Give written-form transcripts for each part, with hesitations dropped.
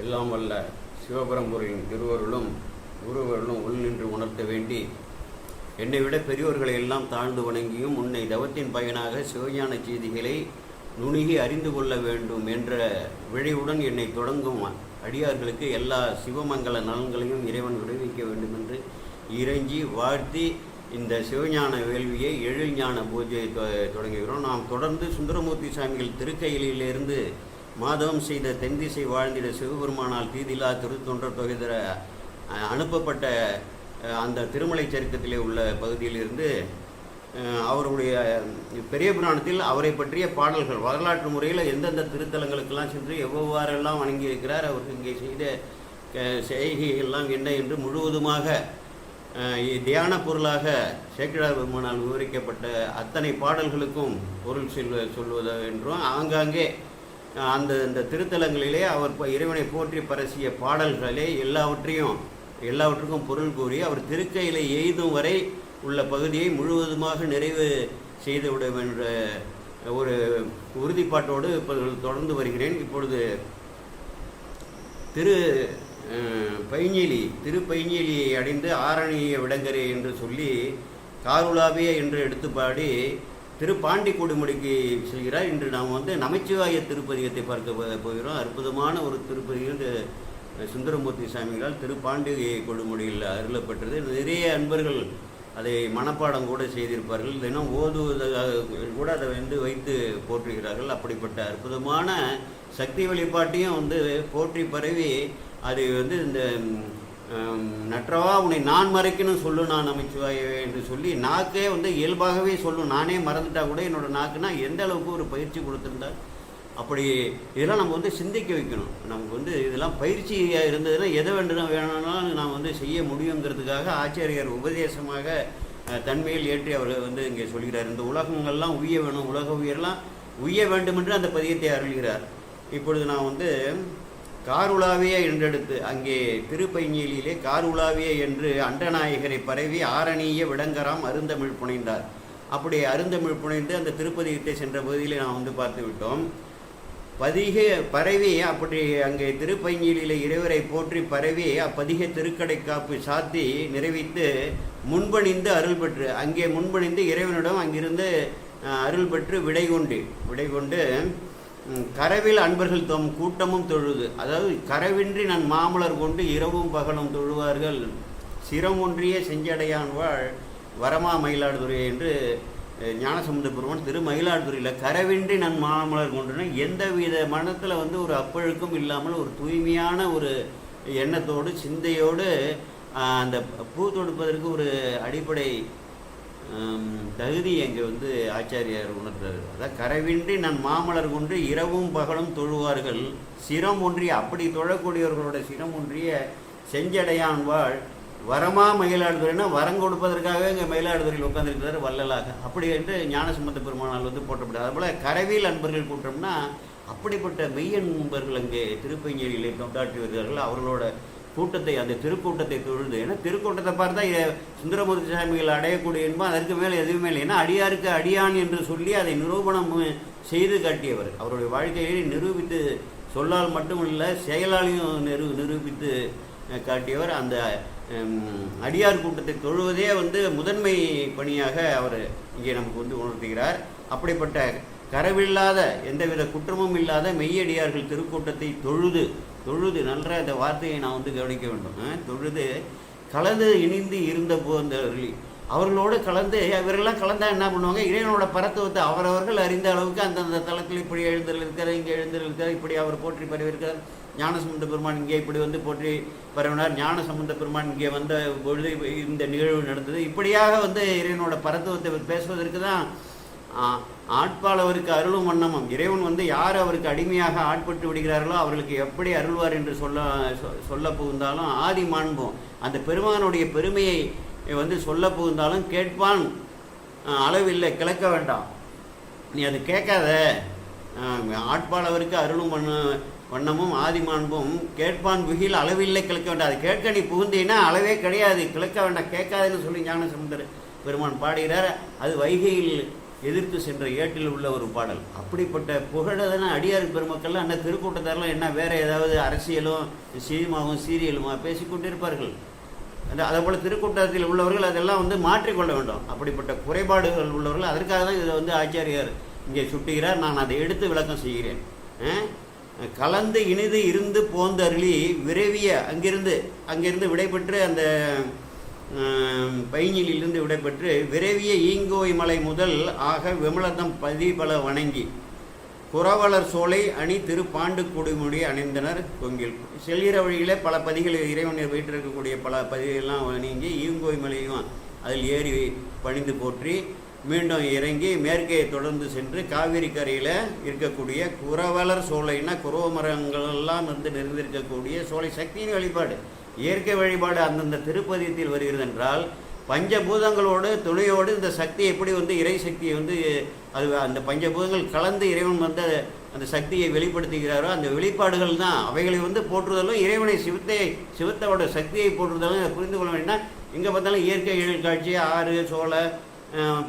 எல்லாம் வல்ல சிவபரம்பொருளின் திருவருளும் குருவருளும் உள் நின்று உணர்த்த வேண்டி, என்னை விட பெரியோர்களை எல்லாம் தாழ்ந்து வணங்கியும் உன்னை தவத்தின் பயனாக சிவஞான செய்திகளை நுணுகி அறிந்து கொள்ள வேண்டும் என்ற விழைவுடன் என்னை தொடங்கும் அடியார்களுக்கு எல்லா சிவமங்கல நலன்களையும் இறைவன் விடுவிக்க வேண்டும் என்று இறைஞ்சி வாழ்த்தி இந்த சிவஞான வேள்வியை எழில் ஞான பூஜையை தொடங்குகிறோம். நாம் தொடர்ந்து சுந்தரமூர்த்தி சாமிகள் திருக்கையிலிருந்து மாதவம் செய்த தென்திசை வாழ்ந்திட சிவபெருமானால் தீதிலா திருத்தொண்டர் தொகைதர அனுப்பப்பட்ட அந்த திருமலை சரித்திரத்திலே உள்ள பகுதியிலிருந்து அவருடைய பெரிய புராணத்தில் அவரை பற்றிய பாடல்கள் வரலாற்று முறையில் எந்தெந்த திருத்தலங்களுக்கெல்லாம் சென்று எவ்வாறெல்லாம் வணங்கியிருக்கிறார், அவருக்கு இங்கே செய்த செய்கைகள்லாம் என்ன என்று முழுவதுமாக தியான பொருளாக சேக்கிழார் பெருமானால் விவரிக்கப்பட்ட அத்தனை பாடல்களுக்கும் பொருள் சொல்வது என்றும் ஆங்காங்கே அந்த திருத்தலங்களிலே அவர் இறைவனை போற்றி பரசிய பாடல்களே எல்லாவற்றுக்கும் பொருள் கூறி அவர் திருக்கையில எய்தும் வரை உள்ள பகுதியை முழுவதுமாக நிறைவு செய்துவிடும் என்ற ஒரு உறுதிப்பாட்டோடு தொடர்ந்து வருகிறேன். இப்பொழுது திருப்பைஞ்சிலியை அடைந்து ஆரணிய விடங்கரை என்று சொல்லி காருளாவே என்று எடுத்து பாடி திருப்பாண்டி கொடுமுடிக்கு செல்கிறார். இன்று நாம் நமச்சிவாய திருப்பதிகத்தை பார்க்க போகிறோம். அற்புதமான ஒரு திருப்பதிகம் சுந்தரமூர்த்தி சாமிகளால் திருப்பாண்டி கொடுமுடியில் அருளப்பட்டது. நிறைய அன்பர்கள் அதை மனப்பாடம் கூட செய்திருப்பார்கள். தினம் ஓதுவதாக கூட அதை வைத்து போற்றுகிறார்கள். அப்படிப்பட்ட அற்புதமான சக்தி வழிபாட்டையும் போற்றி பரவி அது இந்த நற்றவா உன்னை நான் மறைக்கணும் சொல்லு நான் நமச்சிவாயவே என்று சொல்லி நாக்கே இயல்பாகவே சொல்லும். நானே மறந்துட்டா கூட என்னோட நாக்குனா எந்த அளவுக்கு ஒரு பயிற்சி கொடுத்துருந்தா அப்படி இதெல்லாம் நம்ம சிந்திக்க வைக்கணும். நமக்கு இதெல்லாம் பயிற்சியாக இருந்ததுன்னா எதை வேணும்னாலும் நாம் செய்ய முடியுங்கிறதுக்காக ஆச்சாரியர் உபதேசமாக தன்மையில் ஏற்றி அவர் இங்கே சொல்கிறார். இந்த உலகங்கள்லாம் உய்ய வேணும், உலக உயிரெல்லாம் உய்ய வேண்டும் என்று அந்த பதியத்தை அருள்கிறார். இப்பொழுது நான் காருளாவிய என்றெடுத்து அங்கே திருப்பைஞ்சிலியிலே காருளாவிய என்று அண்டநாயகரை பரவி ஆரணிய விடங்கராம் அருந்தமிழ் புனைந்தார். அப்படி அருந்தமிழ் புனைந்து அந்த திருப்பதிகத்தை சென்ற பகுதியில் நாம் பார்த்து விட்டோம். பரவி அப்படி அங்கே திருப்பைஞ்சிலியில் இறைவரை போற்றி பரவி அப்பதிக திருக்கடை காப்பு சாத்தி நிறைவித்து முன்பணிந்து அருள் பெற்று அங்கே முன்பணிந்து இறைவனிடம் அங்கிருந்து அருள் பெற்று விடை கொண்டு கரவில் அன்பர்கள் தம் கூட்டமும் தொழுது, அதாவது கரவின்றி நான் மாமலர் கொண்டு இரவும் பகலும் தொழுவார்கள் சிரம் ஒன்றிய செஞ்சடையான் வாழ் வரமா மயிலாடுதுறை என்று ஞானசம்பந்த பெருமான் மயிலாடுதுறையில் கரவின்றி நான் மாமலர் கொண்டுனா எந்தவித மனத்தில் ஒரு அப்பழுக்கும் இல்லாமல் ஒரு தூய்மையான ஒரு எண்ணத்தோடு சிந்தையோடு அந்த பூ தொடுப்பதற்கு ஒரு அடிப்படை தகுதி அங்கே ஆச்சாரியார் உணர்த்தார். அதான் கரவின்றி நான் மாமலர் கொண்டு இரவும் பகலும் தொழுவார்கள் சிரம் ஒன்றிய, அப்படி தொழக்கூடியவர்களோட சிரம் ஒன்றிய செஞ்சடையான் வாழ் வரமா மயிலாடுதுறைனா வரம் கொடுப்பதற்காகவே இங்கே மயிலாடுதுறையில் உட்காந்துருக்கிறார் வள்ளலாக. அப்படி என்று ஞானசம்பந்த பெருமானால் போற்றப்பட்டார். அதுபோல் கரவில் அன்பர்கள் கூட்டம்னா அப்படிப்பட்ட மெய்யன்பர்கள் அங்கே திருப்பைஞ்சலியிலே தொண்டாற்றி வருகிறார்கள். அவர்களோட கூட்டத்தை அந்த திருக்கூட்டத்தை தொழுது, ஏன்னா திருக்கூட்டத்தை பார்த்தா சுந்தரமூர்த்தி சாமிகள் அடையக்கூடிய என்பது அதற்கு மேலே எதுவுமே இல்லை. ஏன்னா அடியாருக்கு அடியான் என்று சொல்லி அதை நிரூபணம் செய்து காட்டியவர். அவருடைய வாழ்க்கையை நிரூபித்து சொல்லால் மட்டும் இல்லை செயலாலையும் நிரூபித்து காட்டியவர். அந்த அடியார் கூட்டத்தை தொழுவதே முதன்மை பணியாக அவர் இங்கே நமக்கு உணர்த்துகிறார். அப்படிப்பட்ட கரவில்லாத எந்தவித குற்றமும் இல்லாத மெய்யடியார்கள் திருக்கூட்டத்தை தொழுது நன்ற அந்த வார்த்தையை நான் கவனிக்க வேண்டும். தொழுது கலந்து இணைந்து இருந்த போந்தவர்கள் அவர்களோடு கலந்து இவரெல்லாம் கலந்தா என்ன பண்ணுவாங்க, இறைவனோட பரத்துவத்தை அவரவர்கள் அறிந்த அளவுக்கு அந்தந்த தளத்தில் இப்படி எழுந்தல் இருக்கிறார், இங்கே எழுந்தல் இருக்கிறார், இப்படி அவர் போற்றி பரவிருக்கிறார். ஞானசம்பந்த பெருமான் இங்கே இப்படி போற்றி பரவினார், ஞானசம்பந்த பெருமான் இங்கே வந்த பொழுது இந்த நிகழ்வு நடந்தது. இப்படியாக இறைவனோட பரத்துவத்தை பேசுவதற்கு தான் ஆட்பாளவருக்கு அருளும் வண்ணமும் இறைவன் யார் அவருக்கு அடிமையாக ஆட்பட்டு விடுகிறார்களோ அவர்களுக்கு எப்படி அருள்வார் என்று சொல்ல புகுந்தாலும் ஆதி மாண்போம் அந்த பெருமானுடைய பெருமையை சொல்ல புகுந்தாலும் கேட்பான் அளவில்லை கிளக்க வேண்டாம், நீ அது கேட்காத. ஆட்பாளவருக்கு அருளும் வண்ணமும் ஆதி மாண்பும் கேட்பான் விகில் அளவில்லை கிளக்க வேண்டாம். அது கேட்க நீ புகுந்தீங்கன்னா அளவே கிடையாது, கிளக்க வேண்டாம், கேட்காதுன்னு சொல்லி ஞானசம்பந்தர் பெருமான் பாடுகிறார். அது வைகையில் எதிர்த்து சென்ற ஏட்டில் உள்ள ஒரு பாடல். அப்படிப்பட்ட புகழதான அடியார் பெருமக்கள்லாம் என்ன திருக்கூட்டத்தாரெலாம் என்ன வேறு ஏதாவது அரசியலும் சினிமாவும் சீரியலுமா பேசிக்கொண்டிருப்பார்கள். அதே போல் திருக்கூட்டத்தில் உள்ளவர்கள் அதெல்லாம் வந்து மாற்றிக்கொள்ள வேண்டும். அப்படிப்பட்ட குறைபாடுகள் உள்ளவர்கள் அதற்காக தான் இதை வந்து ஆச்சாரியார் இங்கே சுட்டுகிறார். நான் அதை எடுத்து விளக்கம் செய்கிறேன். கலந்து இனிது இருந்து போந்தருளி விரைவிய அங்கிருந்து விடைபெற்று அந்த பைஞ்சிலிருந்து விடைபெற்று விரைவிய ஈங்கோய் மலை முதல் ஆக விமலதம் பதிபல வணங்கி குறவலர் சோலை அணி திரு பாண்டு குடிமுடி அணிந்தனர் கொங்கில். செல்கிற வழியில் பல பதிகள் இறைவன் வீட்டிருக்கக்கூடிய பல பதிகளெல்லாம் வணங்கி ஈங்கோய் மலையும் அதில் ஏறி பணிந்து போற்றி மீண்டும் இறங்கி மேற்கே தொடர்ந்து சென்று காவிரி கரையில் இருக்கக்கூடிய குறவலர் சோலைன்னா குறவ மரங்களெல்லாம் வந்து நிறைந்திருக்கக்கூடிய சோலை சக்தியின் வழிபாடு, இயற்கை வழிபாடு அந்தந்த திருப்பதியத்தில் வருகிறது என்றால் பஞ்சபூதங்களோடு துணையோடு இந்த சக்தி எப்படி வந்து இறை சக்தியை வந்து அது அந்த பஞ்சபூதங்கள் கலந்து இறைவன் வந்து அந்த சக்தியை வெளிப்படுத்துகிறாரோ அந்த வெளிப்பாடுகள் தான். அவைகளை வந்து போற்றுதலும் இறைவனை சிவத்தோட சக்தியை போற்றுதலும் புரிந்து கொள்ள வேண்டாம். எங்கே பார்த்தாலும் இயற்கை எழில் காட்சி, ஆறு, சோலை,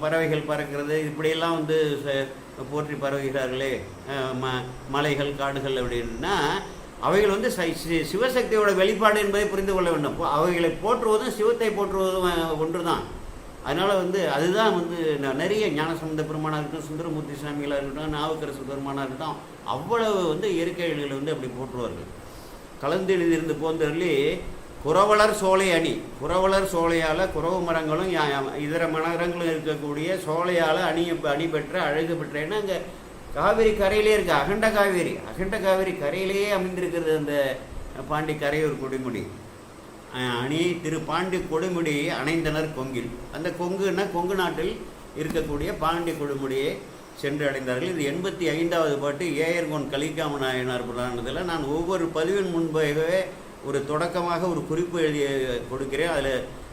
பறவைகள் பறக்கிறது, இப்படியெல்லாம் வந்து போற்றி பரவுகிறார்களே, மலைகள், காடுகள் அப்படின்னா அவைகள் வந்து சிவசக்தியோட வெளிப்பாடு என்பதை புரிந்து கொள்ள வேண்டும். அவைகளை போற்றுவதும் சிவத்தை போற்றுவதும் ஒன்று தான். அதனால் வந்து அதுதான் வந்து நிறைய ஞானசம்பந்த பெருமானாக இருக்கட்டும், சுந்தரமூர்த்தி சாமிகளாக இருக்கட்டும், நாவுக்கரசு பெருமானாக இருக்கட்டும், அவ்வளவு வந்து இயற்கைகளை வந்து அப்படி போற்றுவார்கள். கலந்து எழுதியிருந்து போந்தவர்களே குறவலர் சோலை அணி, குறவலர் சோலையால் குறவு மரங்களும் இதர மரங்களும் இருக்கக்கூடிய சோலையால் அணி பெற்ற அழகு பெற்றேன்னா அங்கே காவிரி கரையிலே இருக்குது. அகண்ட காவிரி கரையிலேயே அமைந்திருக்கிறது அந்த பாண்டி கரையூர் கொடுமுடி அணி திரு பாண்டி கொடுமுடி அணைந்தனர் கொங்கில். அந்த கொங்குன்னா கொங்கு நாட்டில் இருக்கக்கூடிய பாண்டி கொடுமுடியை சென்று அடைந்தார்கள். இது 85வது பாட்டு ஏயர்கோன் கலிக்காம நாயனார் புராணத்தில் நான் ஒவ்வொரு பதிவின் முன்பாகவே ஒரு தொடக்கமாக ஒரு குறிப்பு எழுதி கொடுக்கிறேன். அதில்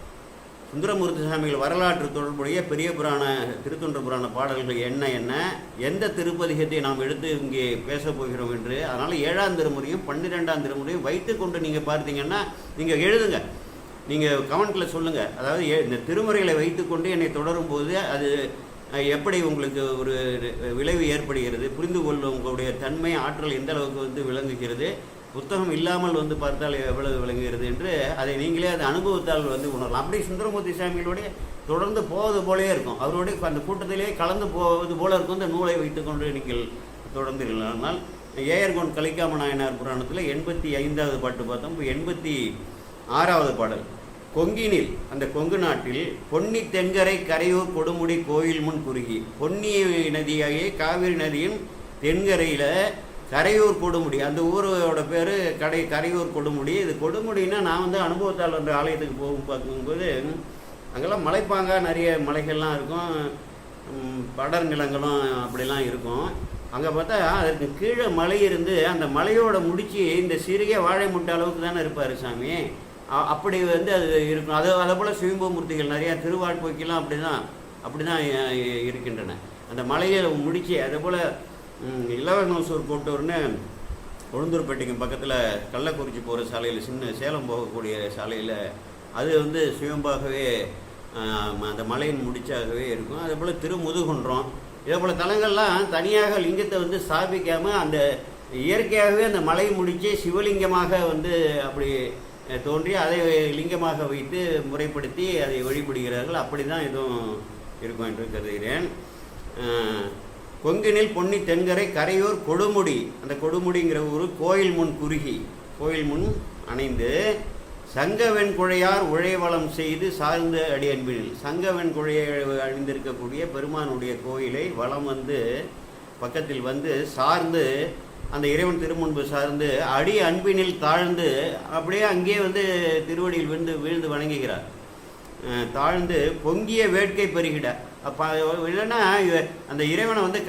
சுந்தரமூர்த்தி சாமிகள் வரலாற்று தொடர்புடைய பெரிய புராண திருத்தொண்ட புராண பாடல்கள் என்ன எந்த திருப்பதிகத்தை நாம் எடுத்து இங்கே பேசப் போகிறோம் என்று. அதனால் 7ஆம் திருமுறையும் 12ஆம் திருமுறையும் வைத்து கொண்டு நீங்கள் பார்த்தீங்கன்னா நீங்கள் எழுதுங்க, நீங்கள் கமெண்ட்டில் சொல்லுங்கள். அதாவது இந்த திருமுறைகளை வைத்து கொண்டு என்னை தொடரும் போது அது எப்படி உங்களுக்கு ஒரு விளைவு ஏற்படுகிறது, புரிந்து கொள்ளும் உங்களுடைய தன்மை ஆற்றல் எந்த அளவுக்கு வந்து விளங்குகிறது, புத்தகம் இல்லாமல் வந்து பார்த்தால் எவ்வளவு விளங்குகிறது என்று அதை நீங்களே அது அனுபவத்தால் வந்து உணரலாம். அப்படி சுந்தரமூர்த்தி சாமிகளோடைய தொடர்ந்து போவது போலே இருக்கும், அவருடைய அந்த கூட்டத்திலே கலந்து போவது போல இருக்கும். இந்த நூலை வைத்துக்கொண்டு நீங்கள் தொடர்ந்து ஆனால் ஏயர்கோன் கலிக்காம நாயனார் புராணத்தில் 85வது பாட்டு பார்த்தோம். இப்போ 86வது பாடல். கொங்கினில் அந்த கொங்கு நாட்டில் பொன்னி தென்கரை கரையூர் கொடுமுடி கோயில் முன் குறுகி, பொன்னி நதியாகிய காவிரி நதியின் தென்கரையில் கரையூர் கொடுமுடி, அந்த ஊரோட பேர் கரையூர் கொடுமுடி. இது கொடுமுடின்னா நான் வந்து அனுபவத்தால் என்ற ஆலயத்துக்கு பார்க்கும்போது அங்கெல்லாம் மலைப்பாங்க, நிறைய மலைகள்லாம் இருக்கும், படர் நிலங்களும் அப்படிலாம் இருக்கும். அங்கே பார்த்தா அதற்கு கீழே மலை இருந்து அந்த மலையோட முடிச்சு இந்த சிறிய வாழை முட்டை அளவுக்கு தானே இருப்பார் சாமி. அப்படி வந்து அது இருக்கும். அதை போல் சிவம்பூமூர்த்திகள் நிறையா திருவாட்போக்கெல்லாம் அப்படி தான் இருக்கின்றன. அந்த மலையை முடிச்சு அதே போல் இளவனூசூர் கோட்டூர்னு உளுந்தூர்பேட்டைக்கு பக்கத்தில் கள்ளக்குறிச்சி போகிற சாலையில் சின்ன சேலம் போகக்கூடிய சாலையில் அது வந்து சுயம்பாகவே அந்த மலையின் முடிச்சாகவே இருக்கும். அதே போல் திருமுதுகுன்றம் இதே போல் தலங்கள்லாம் தனியாக லிங்கத்தை வந்து ஸ்தாபிக்காமல் அந்த இயற்கையாகவே அந்த மலை முடிச்சே சிவலிங்கமாக வந்து அப்படி தோன்றி அதை லிங்கமாக வைத்து முறைப்படுத்தி அதை வழிபடுகிறார்கள். அப்படி தான் இதுவும் இருக்கும் என்று கருதுகிறேன். கொங்கினில் பொன்னி தென்கரை கரையூர் கொடுமுடி, அந்த கொடுமுடிங்கிற ஊர் கோயில் முன் குறுகி, கோயில் முன் அணைந்து சங்கவெண் குழையார் உழைவளம் செய்து சார்ந்த அடி அன்பினில், சங்கவெண் குழையை அணிந்திருக்கக்கூடிய பெருமானுடைய கோயிலை வளம் வந்து பக்கத்தில் வந்து சார்ந்து அந்த இறைவன் திருமுன்பு சார்ந்து அடி அன்பினில் தாழ்ந்து அப்படியே அங்கேயே வந்து திருவடியில் வீழ்ந்து வணங்குகிறார். தாழ்ந்து பொங்கிய வேட்கை பெருகிட, அப்போ இல்லைன்னா அந்த இறைவனை வந்து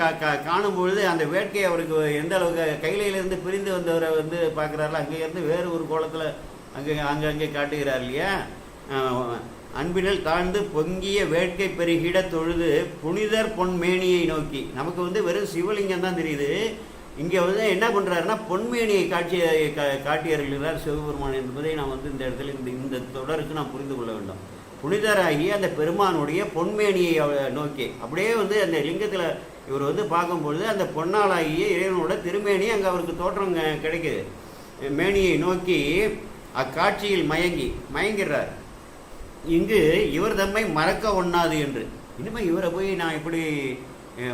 காணும்பொழுது அந்த வேட்கை அவருக்கு எந்த அளவுக்கு கையிலேருந்து பிரிந்து வந்தவரை வந்து பார்க்குறாருல, அங்கேருந்து வேறு ஒரு கோலத்தில் அங்கே காட்டுகிறார் இல்லையா. அன்பினில் தாழ்ந்து பொங்கிய வேட்கை பெருகிட தொழுது புனிதர் பொன்மேனியை நோக்கி, நமக்கு வந்து வெறும் சிவலிங்கம் தான் தெரியுது, இங்கே வந்து என்ன பண்ணுறாருன்னா பொன்மேனியை காட்டியருகிறார் சிவபெருமான் என்பதை நாம் வந்து இந்த இடத்துல இந்த தொடருக்கு நாம் புரிந்து கொள்ள வேண்டும். புனிதராகி அந்த பெருமானுடைய பொன்மேனியை நோக்கி அப்படியே வந்து அந்த லிங்கத்தில் இவர் வந்து பார்க்கும்பொழுது அந்த பொன்னாளாகிய இறைவனோட திருமேனி அங்கே அவருக்கு தோற்றம் கிடைக்குது. மேனியை நோக்கி அக்காட்சியில் மயங்கிறார். இங்கு இவர் தம்மை மறக்க ஒண்ணாது என்று. இனிமேல் இவரை போய் நான் எப்படி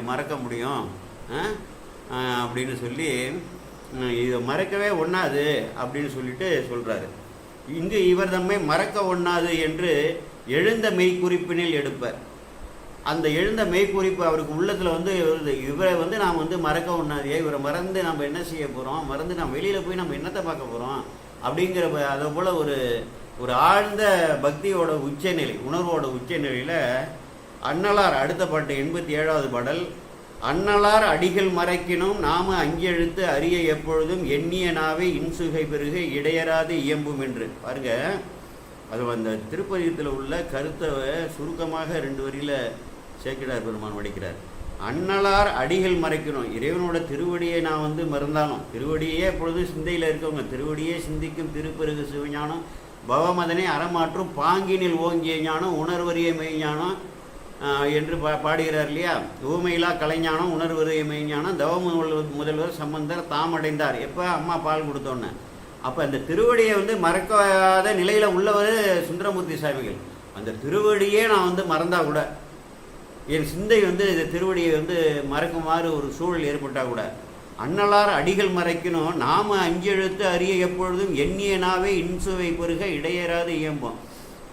மறக்க முடியும் அப்படின்னு சொல்லி இதை மறக்கவே ஒண்ணாது அப்படின்னு சொல்லிட்டு சொல்கிறாரு. இங்கு இவர் தம்மை மறக்க ஒண்ணாது என்று எழுந்த மெய்க்குறிப்பினில் எடுப்பார். அந்த எழுந்த மெய்க்குறிப்பு அவருக்கு உள்ளத்தில் வந்து இவரை வந்து நாம் வந்து மறக்க ஒண்ணாதே, இவரை மறந்து நம்ம என்ன செய்ய போகிறோம், மறந்து நம்ம வெளியில் போய் நம்ம என்னத்தை பார்க்க போகிறோம் அப்படிங்கிற அதை போல் ஒரு ஆழ்ந்த பக்தியோட உச்சநிலை, உணர்வோட உச்சநிலையில் அன்னலார் அடுத்த பாட்டு 87வது பாடல். அன்னலார் அடிகள் மறைக்கினும் நாம அஞ்செழுத்து அறிய எப்பொழுதும் எண்ணிய நாவே இன்சுகை பெருக இடையராது இயம்பும் என்று. பாருங்க, அது அந்த திருப்பதியத்தில் உள்ள கருத்தை சுருக்கமாக 2 வரியில் சேக்கிழார் பெருமான் வடிக்கிறார். அன்னலார் அடிகள் மறைக்கணும், இறைவனோட திருவடியை நான் வந்து மறந்தாலும், திருவடியே எப்பொழுதும் சிந்தையில் இருக்கவங்க, திருவடியே சிந்திக்கும் திருப்பெருகு சிவஞானம் பவமதனை அறமாற்றும் பாங்கினில் ஓங்கிய ஞானம் உணர்வறிய மெய்ஞானம் என்று பாடுகிறார் இல்லையா. ஊமையிலா கலைஞானம் உணர்வறிய மெய்ஞானம் தவ முதல்வர் சம்பந்தர் தாம் அடைந்தார். எப்போ அம்மா பால் கொடுத்தோன்னு. அப்போ அந்த திருவடியை வந்து மறக்காத நிலையில் உள்ளவர் சுந்தரமூர்த்தி சாமிகள். அந்த திருவடியே நான் வந்து மறந்தா கூட, என் சிந்தை வந்து இந்த திருவடியை வந்து மறக்குமாறு ஒரு சூழல் ஏற்பட்டால் கூட, அன்னலார் அடிகள் மறைக்கணும் நாம அஞ்செழுத்து அறிய எப்பொழுதும் எண்ணிய நாவே இன்சுவை பெருக இடையராது இயம்பும்.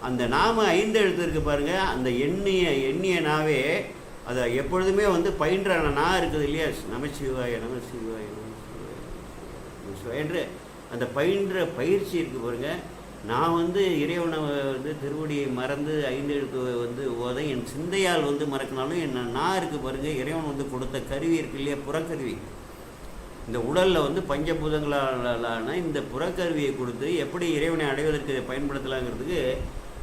அந்த நாம 5 எழுத்து இருக்கு பாருங்க, அந்த எண்ணிய நாவே அதை எப்பொழுதுமே வந்து பயின்ற நான் இருக்குது இல்லையா, நமசிவாய நமசிவாய நமசிவாய என்று அந்த பயின்ற பயிற்சி இருக்கு பாருங்க. நான் வந்து இறைவனை வந்து திருவடியை மறந்து 5 எழுத்து வந்து ஓத என் சிந்தையால் வந்து மறக்கினாலும் என்ன நான் இருக்கு பாருங்க, இறைவன் வந்து கொடுத்த கருவி இருக்கு இல்லையா, புறக்கருவி. இந்த உடலில் வந்து பஞ்சபூதங்களான இந்த புறக்கருவியை கொடுத்து எப்படி இறைவனை அடைவதற்கு பயன்படுத்தலாங்கிறதுக்கு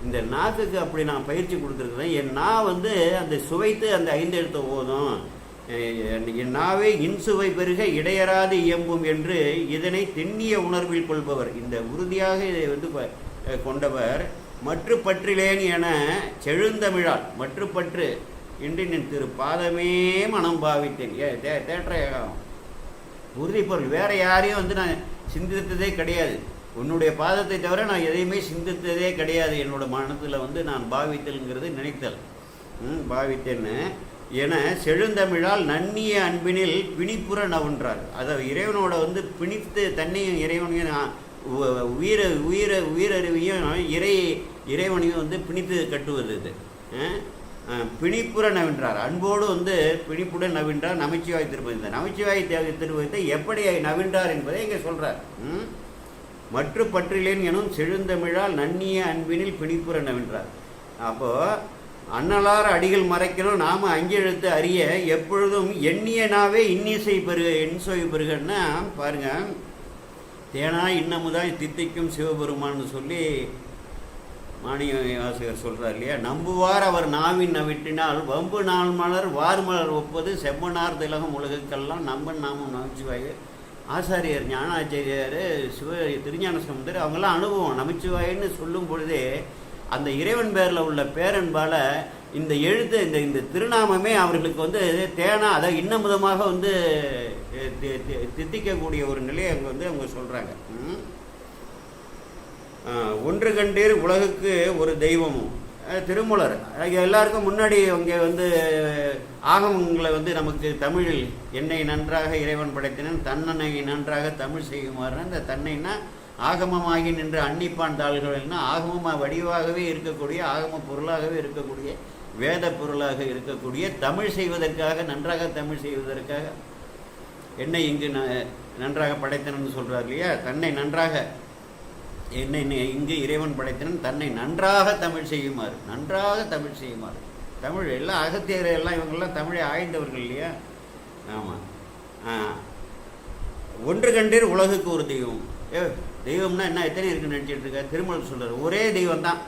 இந்த நாக்குக்கு அப்படி நான் பயிற்சி கொடுத்துருக்குறேன். என் நான் வந்து அந்த சுவைத்து அந்த 5 எழுத்தை ஓதும், என் நாவே இன்சுவை பெருக இடையராது இயம்பும் என்று இதனை தென்னிய உணர்வில் கொள்பவர், இந்த உறுதியாக இதை வந்து கொண்டவர் மற்று பற்றிலேன் என செழுந்தமிழால் மற்று பற்று என்று நின் திரு பாதமே மனம் பாவித்தேன். தேற்றம் உறுதிப்பொருள், வேற யாரையும் வந்து நான் சிந்தித்ததே கிடையாது, உன்னுடைய பாதத்தை தவிர நான் எதையுமே சிந்தித்ததே கிடையாது, என்னோட மனத்தில் வந்து நான் பாவித்தல்ங்கிறது நினைத்தல், பாவித்தேன்னு என செழுந்தமிழால் நன்னிய அன்பினில் பிணிப்புற நவுன்றார். அதை இறைவனோட வந்து பிணித்து தன்னையும் இறைவனையும் உயிரறிவையும் இறைவனையும் வந்து பிணித்து கட்டுவது இது. பிணிப்புற நவின்றார், அன்போடு வந்து பிணிப்புடன் நவின்றார் நமச்சிவாய் திருப்பதி. இந்த நமச்சிவாய் திருப்பதித்தை எப்படி நவின்றார் என்பதை இங்கே சொல்கிறார். மற்ற பற்றிலேன் எனும் செழுந்தமிழால் நன்னிய அன்பினில் பிணிப்புற நவின்றார். அப்போது அன்னலார் அடிகள் மறைக்கணும் நாம 5 எழுத்து அறிய எப்பொழுதும் எண்ணிய நாவே இன்னிசை பெருக இன்சொய் பெருகன்னா பாருங்க, தேனா இன்னமுதாய் தித்திக்கும் சிவபெருமான்னு சொல்லி மாணிய வாசகர் சொல்கிறார் இல்லையா. நம்புவார் அவர் நாவின் நவிட்டினால் வம்பு நாள் மலர் வார்மலர் ஒப்பது செம்மனார் திலகம் உலகுக்கெல்லாம் நம்பன் நாமும் நமச்சிவாய். ஆசாரியர் ஞானாச்சாரியார் திருஞான சம்பந்தர் அவங்கெல்லாம் அனுபவம் நமச்சிவாயின்னு சொல்லும் பொழுதே அந்த இறைவன் பேரில் உள்ள பேரன்பால் இந்த எழுத்து இந்த திருநாமமே அவர்களுக்கு வந்து தேனா அதை இன்னமுதமாக வந்து தித்திக்கக்கூடிய ஒரு நிலையை அங்கே வந்து அவங்க சொல்கிறாங்க. ஒன்று கண்டீர் உலகுக்கு ஒரு தெய்வமும் திருமூலர் எல்லாருக்கும் முன்னாடி அவங்க வந்து ஆகமங்களை வந்து நமக்கு தமிழில் என்னை நன்றாக இறைவன் படைத்தினன் தன்னனை நன்றாக தமிழ் செய்யுமாறுனா இந்த தன்னைன்னா ஆகமமாகி நின்ற அன்னிப்பான் தாள்கள்னா ஆகமமாக வடிவாகவே இருக்கக்கூடிய ஆகம பொருளாகவே இருக்கக்கூடிய வேத பொருளாக இருக்கக்கூடிய தமிழ் செய்வதற்காக நன்றாக தமிழ் செய்வதற்காக என்னை இங்கு நன்றாக படைத்தனன்னு சொல்கிறார் இல்லையா. தன்னை நன்றாக என்னை இங்கு இறைவன் படைத்தனன் தன்னை நன்றாக தமிழ் செய்யுமாறு, நன்றாக தமிழ் செய்யுமாறு. தமிழ் எல்லாம் அகத்தியர் எல்லாம் இவங்கெல்லாம் தமிழை ஆய்ந்தவர்கள் இல்லையா. ஆமாம். ஒன்று கண்டீர் உலகுக்கு ஒரு தெய்வம். தெய்வம்னா என்ன எத்தனை இருக்குன்னு நினச்சிட்டு இருக்க. திருமூலர் சொல்கிறார் ஒரே தெய்வம் தான்,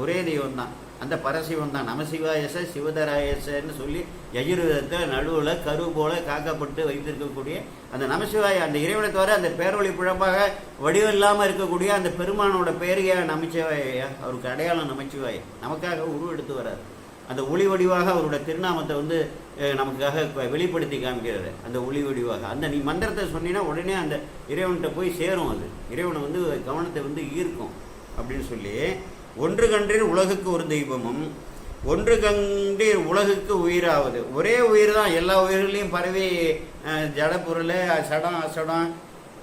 ஒரே தெய்வம் தான். அந்த பரசிவம் தான். நமசிவாயச சிவதராயசன்னு சொல்லி யஜுர்வேதத்தை நடுவில் கரு போல காக்கப்பட்டு வைத்திருக்கக்கூடிய அந்த நமசிவாய அந்த இறைவனை தவிர அந்த பேரொளி பிழப்பாக வடிவில்லாமல் இருக்கக்கூடிய அந்த பெருமானோட பேரையா நமச்சிவாயா, அவருக்கு அடையாளம் நமச்சிவாய, நமக்காக உருவெடுத்து வர்றார். அந்த ஒளி வடிவாக அவரோட திருநாமத்தை வந்து நமக்காக வெளிப்படுத்தி காமிக்கிறாரு. அந்த ஒளி வடிவாக அந்த நீ மந்திரத்தை சொன்னீங்கன்னா உடனே அந்த இறைவன்கிட்ட போய் சேரும். அது இறைவனை வந்து கவனத்தை வந்து ஈர்க்கும் அப்படின்னு சொல்லி, ஒன்று கண்டீர் உலகுக்கு ஒரு தெய்வமும் ஒன்று கண்டீர் உலகுக்கு உயிராவது. ஒரே உயிர் தான் எல்லா உயிர்களையும் பரவி ஜடப்பொருள் சடம் அசடம்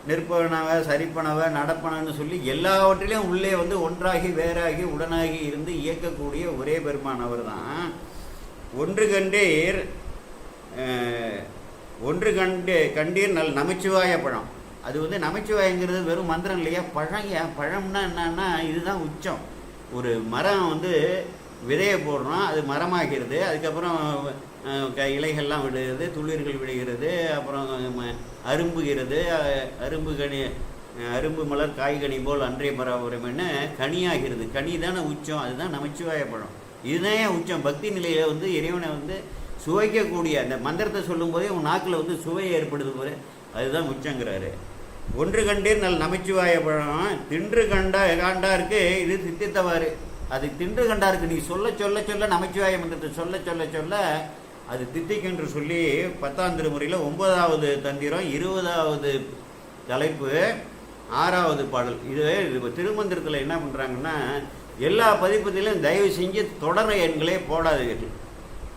நிற்பனவ சரிப்பனவ நடப்பனன்னு சொல்லி எல்லாவற்றிலையும் உள்ளே வந்து ஒன்றாகி வேறாகி உடனாகி இருந்து இயக்கக்கூடிய ஒரே பெருமான் அவர் தான். ஒன்று கண்டீர் நமச்சிவாய பழம். அது வந்து நமச்சிவாயங்கிறது வெறும் மந்திரம் இல்லையா, பழம். பழம்னா என்னன்னா இதுதான் உச்சம். ஒரு மரம் வந்து விதையை போடுறோம், அது மரமாகிறது, அதுக்கப்புறம் இலைகள்லாம் விடுகிறது, துளிர்கள் விடுகிறது, அப்புறம் அரும்புகிறது, அரும்பு மலர் காய்கனி போல் அன்றைய பராபரம்னு கனியாகிறது. கனி தானே உச்சம், அதுதான் நமச்சிவாய பழம். இதுதான் உச்சம். பக்தி நிலையில் வந்து இறைவனை வந்து சுவைக்கக்கூடிய அந்த மந்திரத்தை சொல்லும் போதே உன் நாக்கில் வந்து சுவை ஏற்படுது போது அதுதான் உச்சங்கிறாரு. ஒன்று கண்டீர் நமச்சிவாய பழம் தின்று காண்டாருக்கு இது தித்தித்தவாறு. அது தின்று கண்டாருக்கு நீ சொல்ல சொல்ல சொல்ல நமச்சிவாய மந்திரத்தை சொல்ல சொல்ல சொல்ல அது தித்திக்கென்று சொல்லி 10ஆம் திருமுறையில் 9வது தந்திரம் 20வது தலைப்பு 6வது பாடல். இது திருமந்திரத்தில் என்ன பண்ணுறாங்கன்னா, எல்லா பதிப்பத்திலையும் தயவு செஞ்சு தொடர் எண்களே போடாதீர்கள்.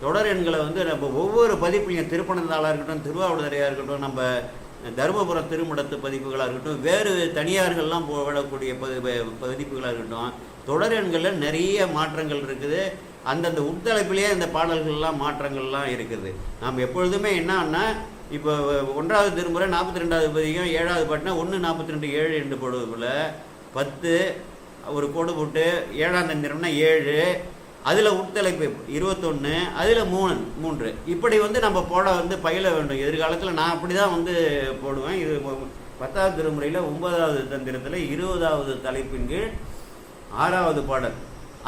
தொடர் எண்களை வந்து நம்ம ஒவ்வொரு பதிப்புலையும் திருப்பனந்தாளாக இருக்கட்டும், திருவாவடுதுறையாக இருக்கட்டும், நம்ம தருமபுரம் திருமடத்து பதிப்புகளாக இருக்கட்டும், வேறு தனியார்கள்லாம் போடக்கூடிய பதிப்புகளாக இருக்கட்டும், தொடர் எண்களில் நிறைய மாற்றங்கள் இருக்குது. அந்தந்த உட்தலைப்பிலேயே இந்த பாடல்கள்லாம் மாற்றங்கள்லாம் இருக்குது. நாம் எப்பொழுதுமே என்னன்னா, இப்போ 1வது திருமுறை 42வது பதிகம் 7வது பாட்டுனா 1:42 என்று போடுவது போல் 10 ஒரு கோடு போட்டு 7ஆம் தந்திரம்னா 7, அதில் உட்தலைப்பு 21, அதில் 3 இப்படி வந்து நம்ம போட வந்து பயில வேண்டும். எதிர்காலத்தில் நான் அப்படி தான் வந்து போடுவேன். இது 10வது திருமுறையில் 9வது தந்திரத்தில் 20வது தலைப்பின் கீழ் 6வது பாடல்.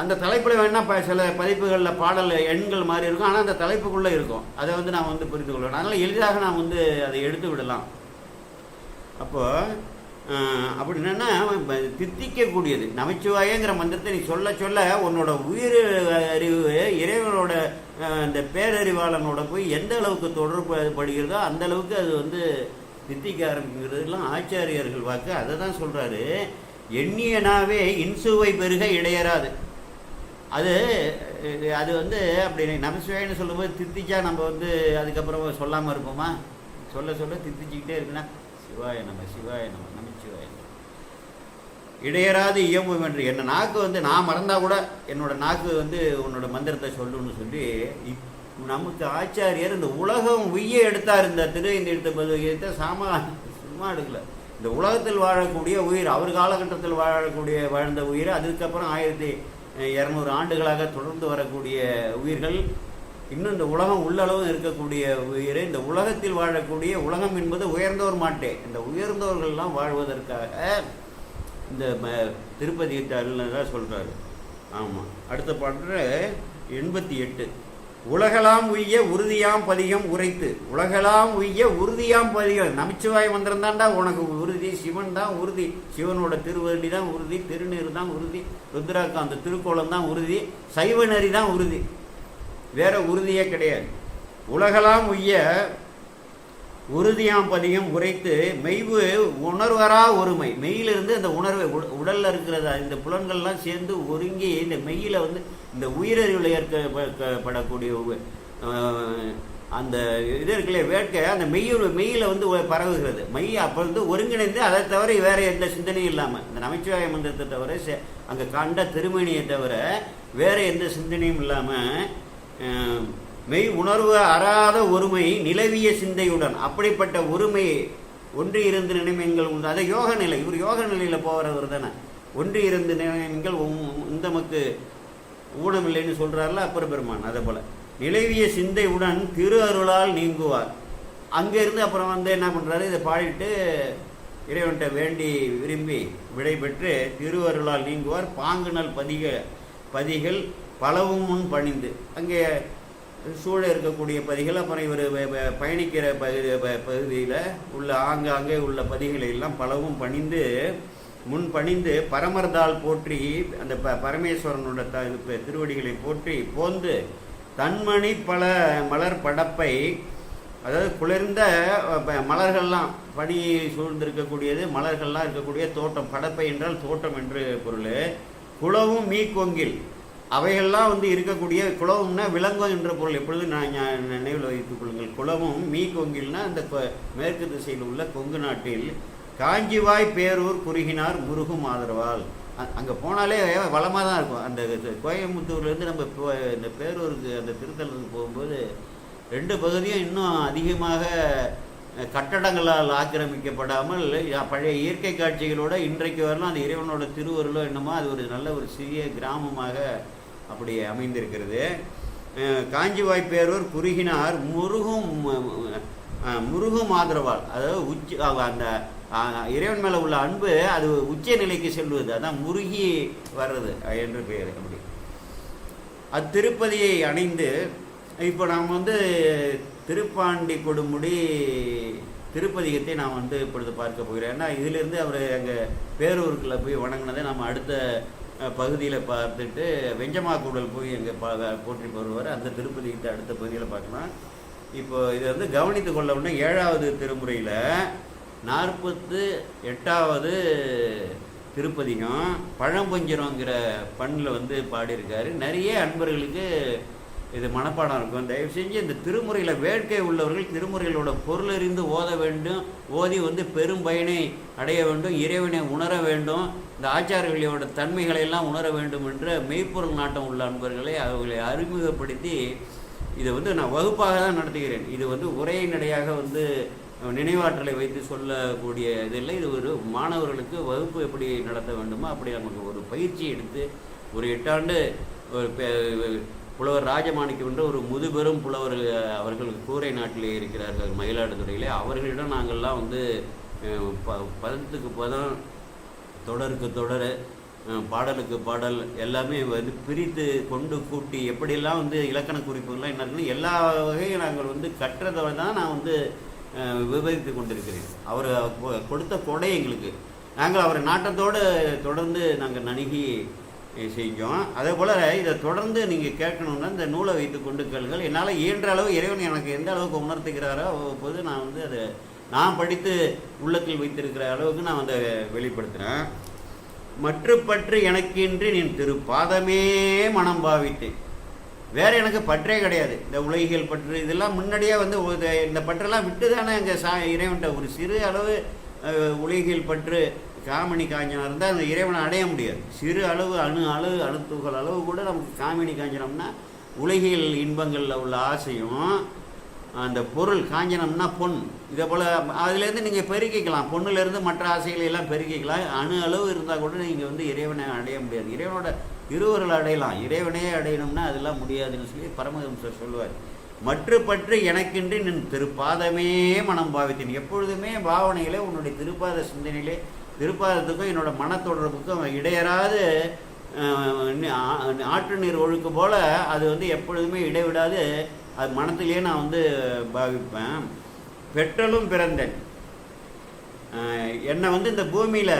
அந்த தலைப்பில் வேணால் சில பதிப்புகளில் பாடல் எண்கள் மாதிரி இருக்கும், ஆனால் அந்த தலைப்புக்குள்ளே இருக்கும். அதை வந்து நாம் வந்து புரிந்து கொள்ளணும். அதனால் எளிதாக நாம் வந்து அதை எடுத்து விடலாம். அப்போது அப்படி என்னென்னா தித்திக்கக்கூடியது நமச்சிவாயங்கிற மந்திரத்தை நீ சொல்ல சொல்ல உன்னோட உயிர் அறிவு இறைவனோட அந்த பேரறிவாளனோட போய் எந்த அளவுக்கு தொடர்பு படுகிறதோ அந்த அளவுக்கு அது வந்து தித்திக்க ஆரம்பிக்கிறதுலாம் ஆச்சாரியர்கள் வாக்கு. அதை தான் சொல்கிறாரு, எண்ணியனாவே இன்சுவை பெருக இடையறாது. அது வந்து அப்படி நமசிவாயன்னு சொல்லும்போது தித்திச்சா நம்ம வந்து அதுக்கப்புறம் சொல்லாமல் இருப்போமா? சொல்ல சொல்ல தித்திச்சுக்கிட்டே இருக்குன்னா சிவாய நம்ம நமச்சிவாய இடையராது இயம்பும் என்று என்ன நாக்கு வந்து நான் மறந்தா கூட என்னோட நாக்கு வந்து உன்னோட மந்திரத்தை சொல்லுன்னு சொல்லி நமக்கு ஆச்சாரியர் இந்த உலகம் உய்ய எடுத்தார். இந்த எடுத்த பதிகத்தை சும்மா எடுக்கல. இந்த உலகத்தில் வாழக்கூடிய உயிர், அவர் காலகட்டத்தில் வாழ்ந்த உயிர், அதுக்கப்புறம் 1200 ஆண்டுகளாக தொடர்ந்து வரக்கூடிய உயிர்கள், இன்னும் இந்த உலகம் உள்ளளவு இருக்கக்கூடிய உயிர், இந்த உலகத்தில் வாழக்கூடிய உலகம் என்பது உயர்ந்தோர் மாட்டே. இந்த உயர்ந்தவர்கள்லாம் வாழ்வதற்காக இந்த திருப்பதி தான் சொல்கிறாரு. ஆமாம். அடுத்த பாட்டு 88. உலகலாம் உய்ய உறுதியாம் பதிகம் உரைத்து. உலகலாம் உய்ய உறுதியாம் பதிகம். நமச்சிவாய மந்திரம் தான்டா உனக்கு உறுதி. சிவன் தான் உறுதி. சிவனோட திருவடி தான் உறுதி. திருநீர் தான் உறுதி. ருத்ராக்காந்த திருக்கோலம் தான் உறுதி. சைவ நெறி தான் உறுதி. வேற உறுதியே கிடையாது. உலகலாம் உய்ய உறுதியாம் பதிகம் உரைத்து மெய்வு உணர்வரா ஒருமை. மெய்யிலிருந்து அந்த உணர்வை உடல்ல இருக்கிறத இந்த புலன்கள்லாம் சேர்ந்து ஒருங்கி இந்த மெய்யில வந்து இந்த உயிரறிவில் ஏற்கப்படக்கூடிய அந்த இது இருக்குல்ல வேட்கை அந்த மெய்யில வந்து பரவுகிறது. மெய் அப்போ வந்து ஒருங்கிணைந்து அதை தவிர வேற எந்த சிந்தனையும் இல்லாமல் இந்த நமச்சிவாய மந்திரத்தை தவிர அங்கே கண்ட திருமணியை தவிர வேற எந்த சிந்தனையும் இல்லாமல் மெய் உணர்வு அறாத ஒருமை நிலவிய சிந்தையுடன் அப்படிப்பட்ட ஒருமை ஒன்று இருந்து நினைமங்கள் உண்டு. அதை யோக நிலை. இவர் யோக நிலையில் போகிறவர் தானே. ஒன்று இருந்து நினைமங்கள் இந்தமக்கு ஊனமில்லைன்னு சொல்கிறார்ல அப்பர் பெருமான். அதே போல் நிலவிய சிந்தையுடன் திரு அருளால் நீங்குவார். அங்கேருந்து அப்புறம் வந்து என்ன பண்ணுறாரு, இதை பாடிட்டு இறைவன்கிட்ட வேண்டி விரும்பி விடை பெற்று திரு அருளால் நீங்குவார். பாங்குநல் பதிகள் பலவும் முன் பணிந்து அங்கே சூழ இருக்கக்கூடிய பதிகள், அப்புறம் இவர் பயணிக்கிற பகுதியில் உள்ள ஆங்காங்கே உள்ள பதிகளை எல்லாம் பலவும் பணிந்து முன் பணிந்து பரமர்தால் போற்றி அந்த பரமேஸ்வரனோட திருவடிகளை போற்றி போந்து தன்மணி பல மலர் படப்பை, அதாவது குளிர்ந்த மலர்கள்லாம் பனி சூழ்ந்திருக்கக்கூடியது, மலர்கள்லாம் இருக்கக்கூடிய தோட்டம், படப்பை என்றால் தோட்டம் என்று பொருள். குளவும் மீக்கொங்கில் அவைகள்லாம் வந்து இருக்கக்கூடிய, குளவும்னா விலங்கு என்ற பொருள் எப்பொழுதும் நான் நினைவில் வைத்துக் கொள்ளுங்கள். குளவும் மீக்கொங்கில்னா அந்த மேற்கு திசையில் உள்ள கொங்கு நாட்டில் காஞ்சிவாய் பேரூர் குறுகினார் முருகும் ஆதரவால். அங்கே போனாலே வளமாக தான் இருக்கும். அந்த கோயம்புத்தூர்லேருந்து நம்ம இந்த பேரூருக்கு அந்த திருத்தலத்துக்கு போகும்போது 2 பகுதியும் இன்னும் அதிகமாக கட்டடங்களால் ஆக்கிரமிக்கப்படாமல் பழைய இயற்கை காட்சிகளோடு இன்றைக்கு வரலாம் அந்த இறைவனோட திருவருளோ என்னமோ அது ஒரு நல்ல ஒரு சிறிய கிராமமாக அப்படி அமைந்திருக்கிறது. காஞ்சிவாய் பேரூர் குறுகினார் முருகும் ஆதரவால், அதாவது அந்த இறைவன் மேலே உள்ள அன்பு அது உச்ச நிலைக்கு செல்வது, அதான் முருகி வர்றது என்று பெயர். அப்படி அத்திருப்பதியை அணைந்து இப்போ நாம் வந்து திருப்பாண்டி கொடுமுடி திருப்பதிகத்தை நாம் வந்து இப்பொழுது பார்க்க போகிறோம். ஏன்னா இதிலிருந்து அவர் அங்கே பேரூருக்குள்ளே போய் வணங்கினதை நம்ம அடுத்த பகுதியில் பார்த்துட்டு வெஞ்சமாக்கூடல் போய் அங்கே போற்றி வருவார். அந்த திருப்பதிகத்தை அடுத்த பகுதியில் பார்க்கலாம். இப்போ இதை வந்து கவனித்து கொள்ள உடனே 7வது திருமுறையில் 48வது திருப்பதிகம் பழம்பொஞ்சிரங்கிற பண்ணில் வந்து பாடியிருக்காரு. நிறைய அன்பர்களுக்கு இது மனப்பாடம் இருக்கும். தயவு செஞ்சு இந்த திருமுறையில் வேட்கை உள்ளவர்கள் திருமுறைகளோட பொருளறிந்து ஓத வேண்டும், ஓதி வந்து பெரும் பயனை அடைய வேண்டும், இறைவனை உணர வேண்டும், இந்த ஆச்சாரர்களோட தன்மைகளை எல்லாம் உணர வேண்டும் என்ற மெய்ப்பொருள் நாட்டம் உள்ள அன்பர்களை அவர்களை அறிமுகப்படுத்தி இதை வந்து நான் வகுப்பாக தான் நடத்துகிறேன். இது வந்து உரையினடையாக வந்து நினைவாற்றலை வைத்து சொல்லக்கூடிய இதில் இது ஒரு மாணவர்களுக்கு வகுப்பு எப்படி நடத்த வேண்டுமோ அப்படி நமக்கு ஒரு பயிற்சி எடுத்து ஒரு 8 ஆண்டு ஒரு புலவர் ராஜமாணிக்கம் என்ற ஒரு முதுபெரும் புலவர் அவர்கள் கூரை நாட்டிலே இருக்கிறார்கள் மயிலாடுதுறையிலே. அவர்களிடம் நாங்கள்லாம் வந்து பதத்துக்கு பதம், தொடருக்கு தொடர், பாடலுக்கு பாடல் எல்லாமே வந்து பிரித்து கொண்டு கூட்டி எப்படியெல்லாம் வந்து இலக்கண குறிப்புகள்லாம் என்ன இருக்குன்னு எல்லா வகையும் நாங்கள் வந்து கற்றதை தான் நான் வந்து விவரித்து கொண்டிருக்கிறேன். அவர் கொடுத்த கொடை எங்களுக்கு, நாங்கள் அவரை நாட்டத்தோடு தொடர்ந்து நாங்கள் நணுகி செஞ்சோம். அதே போல் இதை தொடர்ந்து நீங்கள் கேட்கணுன்னா இந்த நூலை வைத்து கொண்டு கேளுங்கள். என்னால் இயன்ற அளவு இறைவன் எனக்கு எந்த அளவுக்கு உணர்த்துகிறாரோ போது நான் வந்து அதை நான் படித்து உள்ளத்தில் வைத்திருக்கிற அளவுக்கு நான் அதை வெளிப்படுத்துகிறேன். மற்றுப்பற்று எனக்கின்றி நின் திரு பாதமே மனம் பாவித்தேன். வேறு எனக்கு பற்றே கிடையாது. இந்த உலகியல் பற்று இதெல்லாம் முன்னாடியே வந்து இந்த பற்றெல்லாம் விட்டு தானே இங்கே இறைவன்கிட்ட ஒரு சிறு அளவு உலகியல் பற்று காமினி காஞ்சனம் இருந்தால் அந்த இறைவனை அடைய முடியாது. சிறு அளவு அணுத்துகள் அளவு கூட நமக்கு காமினி காஞ்சனம்னா உலகியல் இன்பங்களில் உள்ள ஆசையும் அந்த பொருள் காஞ்சனம்னா பொன், இதே போல் அதுலேருந்து நீங்கள் பெருக்கிக்கலாம். பொண்ணுலேருந்து மற்ற ஆசைகளை எல்லாம் பெருக்கிக்கலாம். அளவு இருந்தால் கூட நீங்கள் வந்து இறைவனை அடைய முடியாது. இறைவனோட திருவருளை அடையலாம், இறைவனையே அடையணும்னா அதெல்லாம் முடியாதுன்னு சொல்லி பரமஹம்சர் சொல்லுவார். மற்றுப்பற்று எனக்கின்றி நின் திருப்பாதமே மனம் பாவித்தேன். எப்பொழுதுமே பாவனையிலே உன்னுடைய திருப்பாத சிந்தனையிலே திருப்பாதத்துக்கும் என்னோட மனத்தொடர்புக்கும் இடையறாது ஆற்று நீர் ஒழுக்கு போல் அது வந்து எப்பொழுதுமே இடைவிடாது அது மனத்திலே நான் வந்து பாவிப்பேன். பெற்றலும் பிறந்தேன். என்னை வந்து இந்த பூமியில்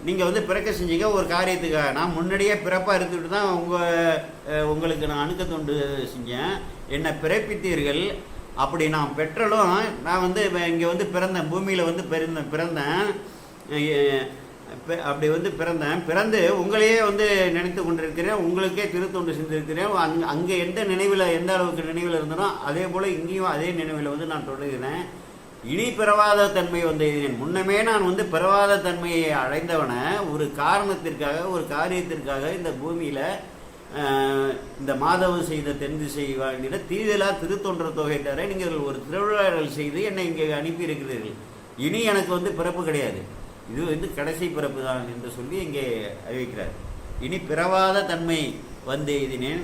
நீங்கள் வந்து பிறக்க செஞ்சீங்க ஒரு காரியத்துக்காக. நான் முன்னாடியே பிறப்பாக இருந்துட்டு தான் உங்களுக்கு நான் அணுக்க தொண்டு செஞ்சேன். என்னை பிறப்பித்தீர்கள். அப்படி நான் பெற்றலும் நான் வந்து இங்கே வந்து பிறந்தேன், பூமியில் வந்து பிறந்தேன். அப்படி வந்து பிறந்து உங்களையே வந்து நினைத்து கொண்டிருக்கிறேன், உங்களுக்கே திருத்தொண்டு செஞ்சிருக்கிறேன். அங்கே எந்த அளவுக்கு நினைவில் இருந்தனோ அதே போல் இங்கேயும் அதே நினைவில் வந்து நான் தொடர்கிறேன். இனி பிறவாத தன்மை வந்து முன்னமே நான் வந்து பிறவாத தன்மையை அடைந்தவனை ஒரு காரணத்திற்காக ஒரு காரியத்திற்காக இந்த பூமியில் இந்த மாதவம் செய்த தென் திசை வாழ்நில தீதலா திருத்தொன்ற தொகை தர நீங்கள் ஒரு திருவிழாக்கள் செய்து என்னை இங்கே அனுப்பியிருக்கிறீர்கள். இனி எனக்கு வந்து பிறப்பு கிடையாது, இது வந்து கடைசி பிறப்பு தான் என்று சொல்லி இங்கே அறிவிக்கிறார். இனி பிறவாத தன்மை வந்து எய்தினேன்.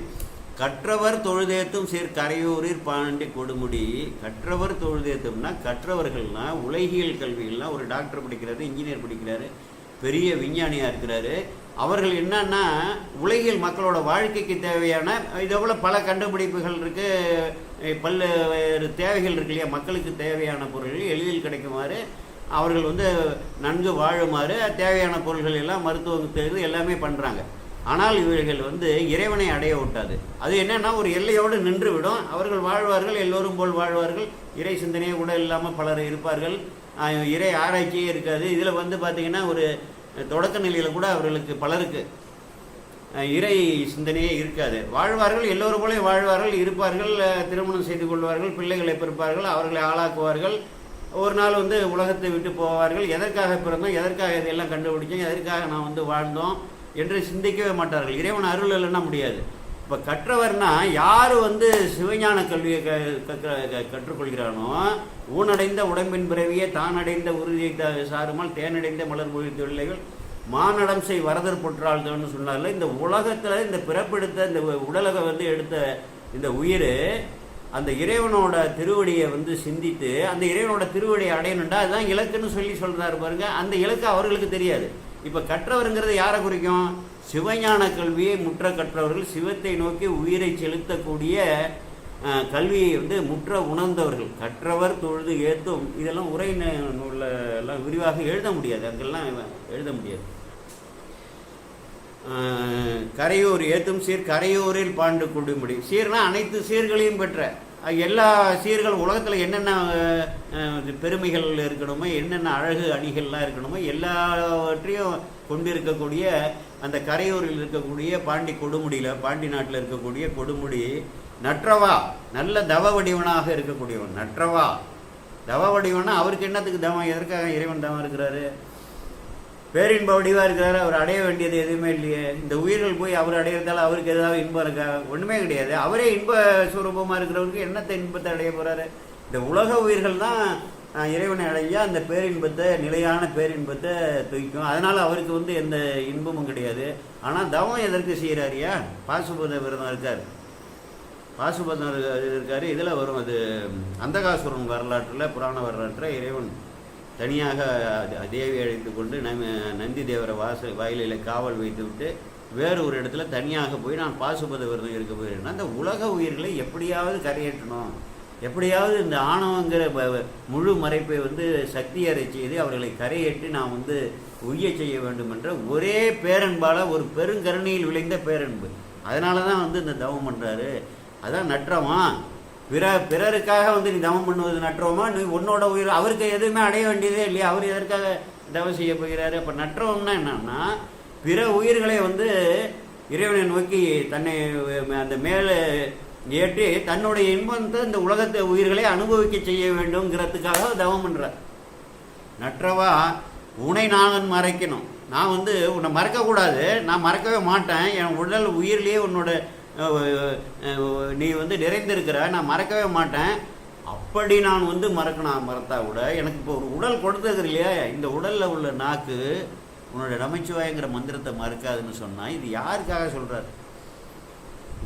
கற்றவர் தொழுதேத்தும் கரையூரில் பாண்டி கொடுமுடி. கற்றவர் தொழுதேத்தும்னா கற்றவர்கள்னா உலகியல் கல்விகள்லாம் ஒரு டாக்டர் படிக்கிறாரு, இன்ஜினியர் படிக்கிறாரு, பெரிய விஞ்ஞானியாக இருக்கிறாரு. அவர்கள் என்னன்னா உலகில் மக்களோட வாழ்க்கைக்கு தேவையான இதை போல பல கண்டுபிடிப்புகள் இருக்குது, பல்வேறு தேவைகள் இருக்கு இல்லையா, மக்களுக்கு தேவையான பொருள்கள் எளிதில் கிடைக்குமாறு, அவர்கள் வந்து நன்கு வாழுமாறு தேவையான பொருள்கள் எல்லாம் மருத்துவத்துக்கு எல்லாமே பண்ணுறாங்க. ஆனால் இவர்கள் வந்து இறைவனை அடைய விட்டாது. அது என்னன்னா ஒரு எல்லையோடு நின்று விடும். அவர்கள் வாழ்வார்கள், எல்லோரும் போல் வாழ்வார்கள், இறை சிந்தனையே கூட இல்லாமல் பலர் இருப்பார்கள், இறை ஆராய்ச்சியே இருக்காது. இதில் வந்து பார்த்திங்கன்னா ஒரு தொடக்க நிலையில் கூட அவர்களுக்கு பலருக்கு இறை சிந்தனையே இருக்காது. வாழ்வார்கள், எல்லோரும் போல வாழ்வார்கள், இருப்பார்கள், திருமணம் செய்து கொள்வார்கள், பிள்ளைகளை பிறப்பார்கள், அவர்களை ஆளாக்குவார்கள், ஒரு நாள் வந்து உலகத்தை விட்டு போவார்கள். எதற்காக பிறந்தோம், எதற்காக இதெல்லாம் கண்டுபிடிச்சோம், எதற்காக நான் வந்து வாழ்ந்தோம் என்று சிந்திக்கவே மாட்டார்கள். இறைவன் அருள் இல்லைன்னா முடியாது. இப்போ கற்றவர்னா யார் வந்து சிவஞான கல்வியை கற்றுக்கொள்கிறானோ, ஊனடைந்த உடம்பின் பிறவியே தான் அடைந்த உறுதியை சாருமால் தேனடைந்த மலர் மொழி தொழிலைகள் மானடம் செய் வரதர் பொற்றாள்தோன்னு சொன்னார்ல. இந்த உலகத்தில் இந்த பிறப்பெடுத்த இந்த உடலகை வந்து எடுத்த இந்த உயிர் அந்த இறைவனோட திருவடியை வந்து சிந்தித்து அந்த இறைவனோட திருவடியை அடையணுண்டா அதுதான் இலக்குன்னு சொல்கிறாரு பாருங்க. அந்த இலக்கு அவர்களுக்கு தெரியாது. இப்போ கற்றவருங்கிறது யாரை குறிக்கும்? சிவஞான கல்வியை முற்ற கற்றவர்கள், சிவத்தை நோக்கி உயிரை செலுத்தக்கூடிய கல்வியை வந்து முற்ற உணர்ந்தவர்கள். கற்றவர் தொழுது ஏத்தும் இதெல்லாம் உரை நூலில் எல்லாம் விரிவாக எழுத முடியாது, அங்கெல்லாம் எழுத முடியாது. கரையூர் ஏத்தும் சீர் கரையூரில் பாண்டு குடிமுடி. சீர்னா அனைத்து சீர்களையும் பெற்ற எல்லா சீர்கள் உலகத்தில் என்னென்ன பெருமைகள் இருக்கணுமோ, என்னென்ன அழகு அணிகள்லாம் இருக்கணுமோ எல்லாவற்றையும் கொண்டிருக்கக்கூடிய அந்த கரையூரில் இருக்கக்கூடிய பாண்டி கொடுமுடியில், பாண்டி நாட்டில் இருக்கக்கூடிய கொடுமுடி நற்றவா, நல்ல தவ வடிவனாக இருக்கக்கூடியவன். நற்றவா தவ வடிவனா அவருக்கு என்னத்துக்கு தவம், எதற்காக இறைவன் தவம் இருக்கிறாரு? பேரின்ப வடிவாக இருக்கிறாரு, அவர் அடைய வேண்டியது எதுவுமே இல்லையே. இந்த உயிர்கள் போய் அவர் அடையிறதால அவருக்கு ஏதாவது இன்பம் இருக்கா? ஒன்றுமே கிடையாது. அவரே இன்ப சுரூபமாக இருக்கிறவருக்கு என்னத்தை இன்பத்தை அடைய போகிறாரு? இந்த உலக உயிர்கள் தான் இறைவனை அடைய அந்த பேரின்பத்தை, நிலையான பேரின்பத்தை தூக்கும். அதனால் அவருக்கு வந்து எந்த இன்பமும் கிடையாது. ஆனால் தவம் எதற்கு செய்கிறாரியா? பாசுபத விரதம் இருக்கார், பாசுபதம் இருக்காரு. இதில் வரும் அது அந்தகாசுரன் வரலாற்றில், புராண வரலாற்றில் இறைவன் தனியாக தேவி அழைத்து கொண்டு நந்தி தேவரை வாயிலில் காவல் வைத்து விட்டு வேறு ஒரு இடத்துல தனியாக போய் நான் பாசுபத விரதம் இருக்க போயிருந்தேன். அந்த உலக உயிர்களை எப்படியாவது கரையேற்றணும், எப்படியாவது இந்த ஆணவங்கிற முழு மறைப்பை வந்து சக்தியறை செய்து அவர்களை கரையேற்றி நான் வந்து உய்ய செய்ய வேண்டும் என்ற ஒரே பேரன்பால், ஒரு பெருங்கருணையில் விளைந்த பேரன்பு. அதனால தான் வந்து இந்த தவம் பண்ணுறாரு. அதான் நற்றமா. பிறருக்காக வந்து நீ தவம் பண்ணுவது நற்றவமா? நீ உன்னோட உயிர் அவருக்கு எதுவுமே அடைய வேண்டியதே இல்லையா? அவர் எதற்காக தவம் செய்ய போகிறாரு? அப்போ நற்றவம்னா என்னன்னா பிற உயிர்களை வந்து இறைவனை நோக்கி தன்னை அந்த மேலே ஏற்றி தன்னுடைய இன்பத்தை இந்த உலகத்தை உயிர்களை அனுபவிக்க செய்ய வேண்டும்ங்கிறதுக்காக தவம் பண்ணுறார். நற்றவா உன்னை நான் மறைக்கணும், நான் வந்து உன்னை மறக்கக்கூடாது, நான் மறக்கவே மாட்டேன், என் உடல் உயிர்லேயே உன்னோட நீ வந்து நிறைந்திருக்கிற, நான் மறக்கவே மாட்டேன். அப்படி நான் வந்து மறத்தா கூட எனக்கு இப்போ ஒரு உடல் கொடுத்துருக்குற இல்லையா, இந்த உடலில் உள்ள நாக்கு உன்னோட நமச்சிவாயங்கிற மந்திரத்தை மறக்காதுன்னு சொன்னால் இது யாருக்காக சொல்கிறார்?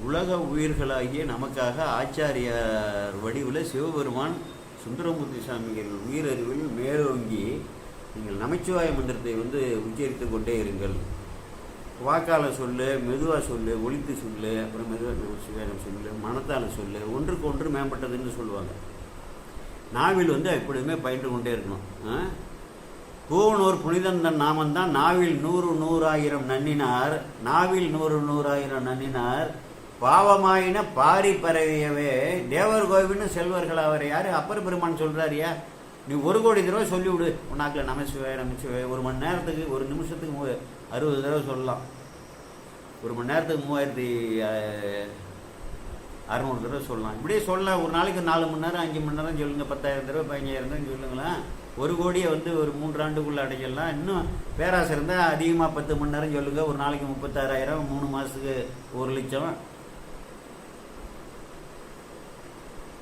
உலக உயிர்களாகிய நமக்காக ஆச்சாரியார் வடிவில் சிவபெருமான் சுந்தரமூர்த்தி சாமிகள் உயிரறிவில் மேலோங்கி நீங்கள் நமச்சிவாய மந்திரத்தை வந்து உச்சரித்து கொண்டே இருங்கள், வாக்கால் சொல்லு, மெதுவாக சொல்லு, ஒலித்து சொல்லு, அப்புறம் மெதுவாக சிவேதம் சொல்லு, மனத்தால் சொல்லு, ஒன்றுக்கு ஒன்று மேம்பட்டதுன்னு சொல்லுவாங்க. நாவில் வந்து எப்பொழுதுமே பயின்று கொண்டே இருக்கணும். பூவனூர் புனிதந்தன் நாமந்தான் நாவில் 100 நன்னினார், நாவில் 100 நன்னினார் பாவமாயின பாரி பரவியவே தேவர் கோவில்னு செல்வர்கள். அவர் யார்? அப்பர் பெருமான் சொல்கிறாரியா, நீ 1 கோடி தடவை சொல்லிவிடு உன்னாக்கில் நமச்சிவாய நமச்சிவாய. 1 மணி நேரத்துக்கு, 1 நிமிஷத்துக்கு 60 தடவை சொல்லலாம். 1 மணி நேரத்துக்கு 3600 தடவை சொல்லலாம். இப்படியே சொல்லலாம். ஒரு நாளைக்கு 4 மணி நேரம் 5 மணி நேரம் சொல்லுங்கள், 10,000 தடவை 15,000 தடவை சொல்லுங்களேன். 1 கோடியை வந்து ஒரு 3 ஆண்டுக்குள்ளே அடைக்கலாம். இன்னும் பேராசை இருந்தால் அதிகமாக 10 மணி நேரம் சொல்லுங்கள். ஒரு நாளைக்கு 36,000, 3 மாதத்துக்கு 1 லட்சம்